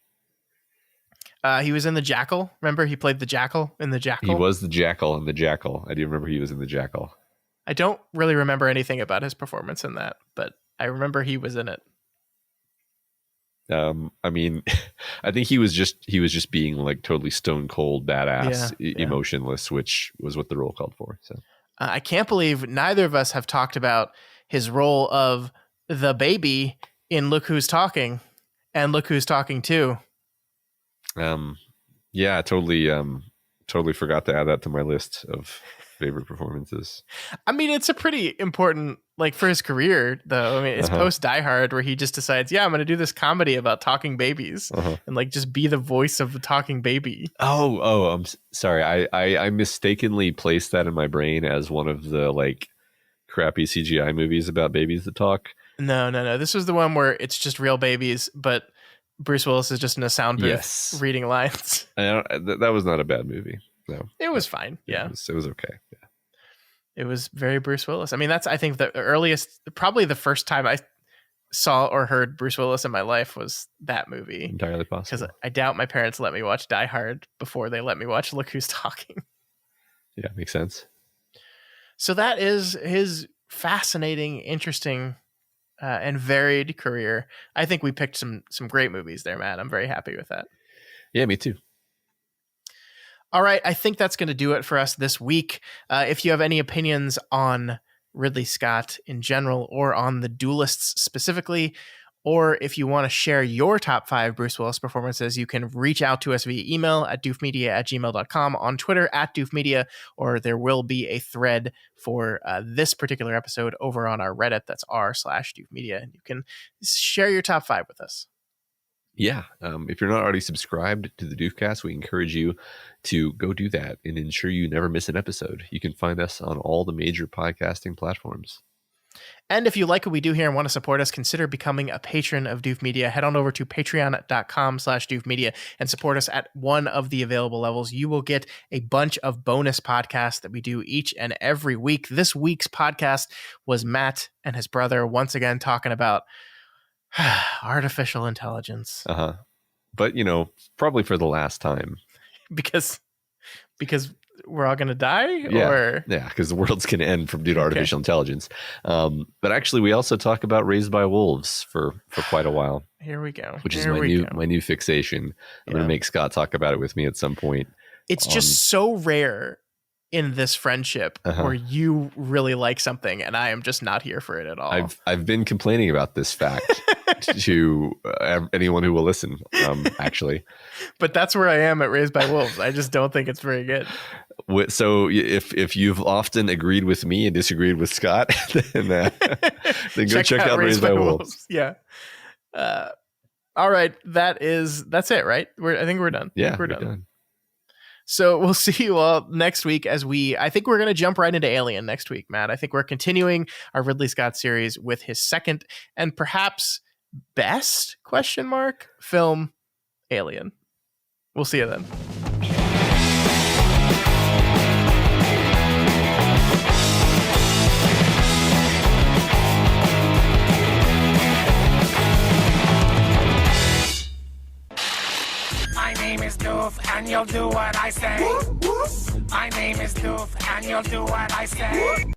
He was in The Jackal. Remember, he played the Jackal in The Jackal? He was the Jackal in The Jackal. I do remember he was in The Jackal. I don't really remember anything about his performance in that, but I remember he was in it. I mean, I think he was just being like totally stone cold badass, emotionless, which was what the role called for. So I can't believe neither of us have talked about his role of the baby in Look Who's Talking and Look Who's Talking Too. Yeah, totally forgot to add that to my list of favorite performances. I mean, it's a pretty important, like, for his career, though. I mean, it's post Die Hard where he just decides, I'm going to do this comedy about talking babies and like just be the voice of the talking baby. Oh, I'm sorry. I mistakenly placed that in my brain as one of the like crappy CGI movies about babies that talk. No. This was the one where it's just real babies, but Bruce Willis is just in a sound booth reading lines. That was not a bad movie. No, it was fine. Yeah, it was okay. Yeah, it was very Bruce Willis. I mean, that's I think the earliest, probably the first time I saw or heard Bruce Willis in my life was that movie. Entirely possible. Because I doubt my parents let me watch Die Hard before they let me watch Look Who's Talking. Yeah, makes sense. So that is his fascinating, interesting, and varied career. I think we picked some great movies there, Matt. I'm very happy with that. Yeah, me too. All right, I think that's going to do it for us this week. If you have any opinions on Ridley Scott in general or on the Duellists specifically, or if you want to share your top 5 Bruce Willis performances, you can reach out to us via email at doofmedia@gmail.com, on Twitter @doofmedia, or there will be a thread for this particular episode over on our Reddit. That's r/doofmedia, and you can share your top 5 with us. Yeah. If you're not already subscribed to the Doofcast, we encourage you to go do that and ensure you never miss an episode. You can find us on all the major podcasting platforms. And if you like what we do here and want to support us, consider becoming a patron of Doof Media. Head on over to patreon.com/doofmedia and support us at one of the available levels. You will get a bunch of bonus podcasts that we do each and every week. This week's podcast was Matt and his brother once again talking about artificial intelligence. But probably for the last time. Because we're all gonna die? Yeah, because the world's gonna end from due to artificial intelligence. But actually we also talk about Raised by Wolves for quite a while. Here we go. Which is my new fixation. I'm gonna make Scott talk about it with me at some point. It's just so rare in this friendship where you really like something and I am just not here for it at all. I've been complaining about this fact to anyone who will listen, actually. But that's where I am at Raised by Wolves. I just don't think it's very good. So if you've often agreed with me and disagreed with Scott, then go check out Raised by Wolves. Yeah. All right. That's it, right? I think we're done. Yeah, we're done. So we'll see you all next week I think we're going to jump right into Alien next week, Matt. I think we're continuing our Ridley Scott series with his second and perhaps best film, Alien. We'll see you then. My name is Doof, and you'll do what I say. My name is Doof, and you'll do what I say.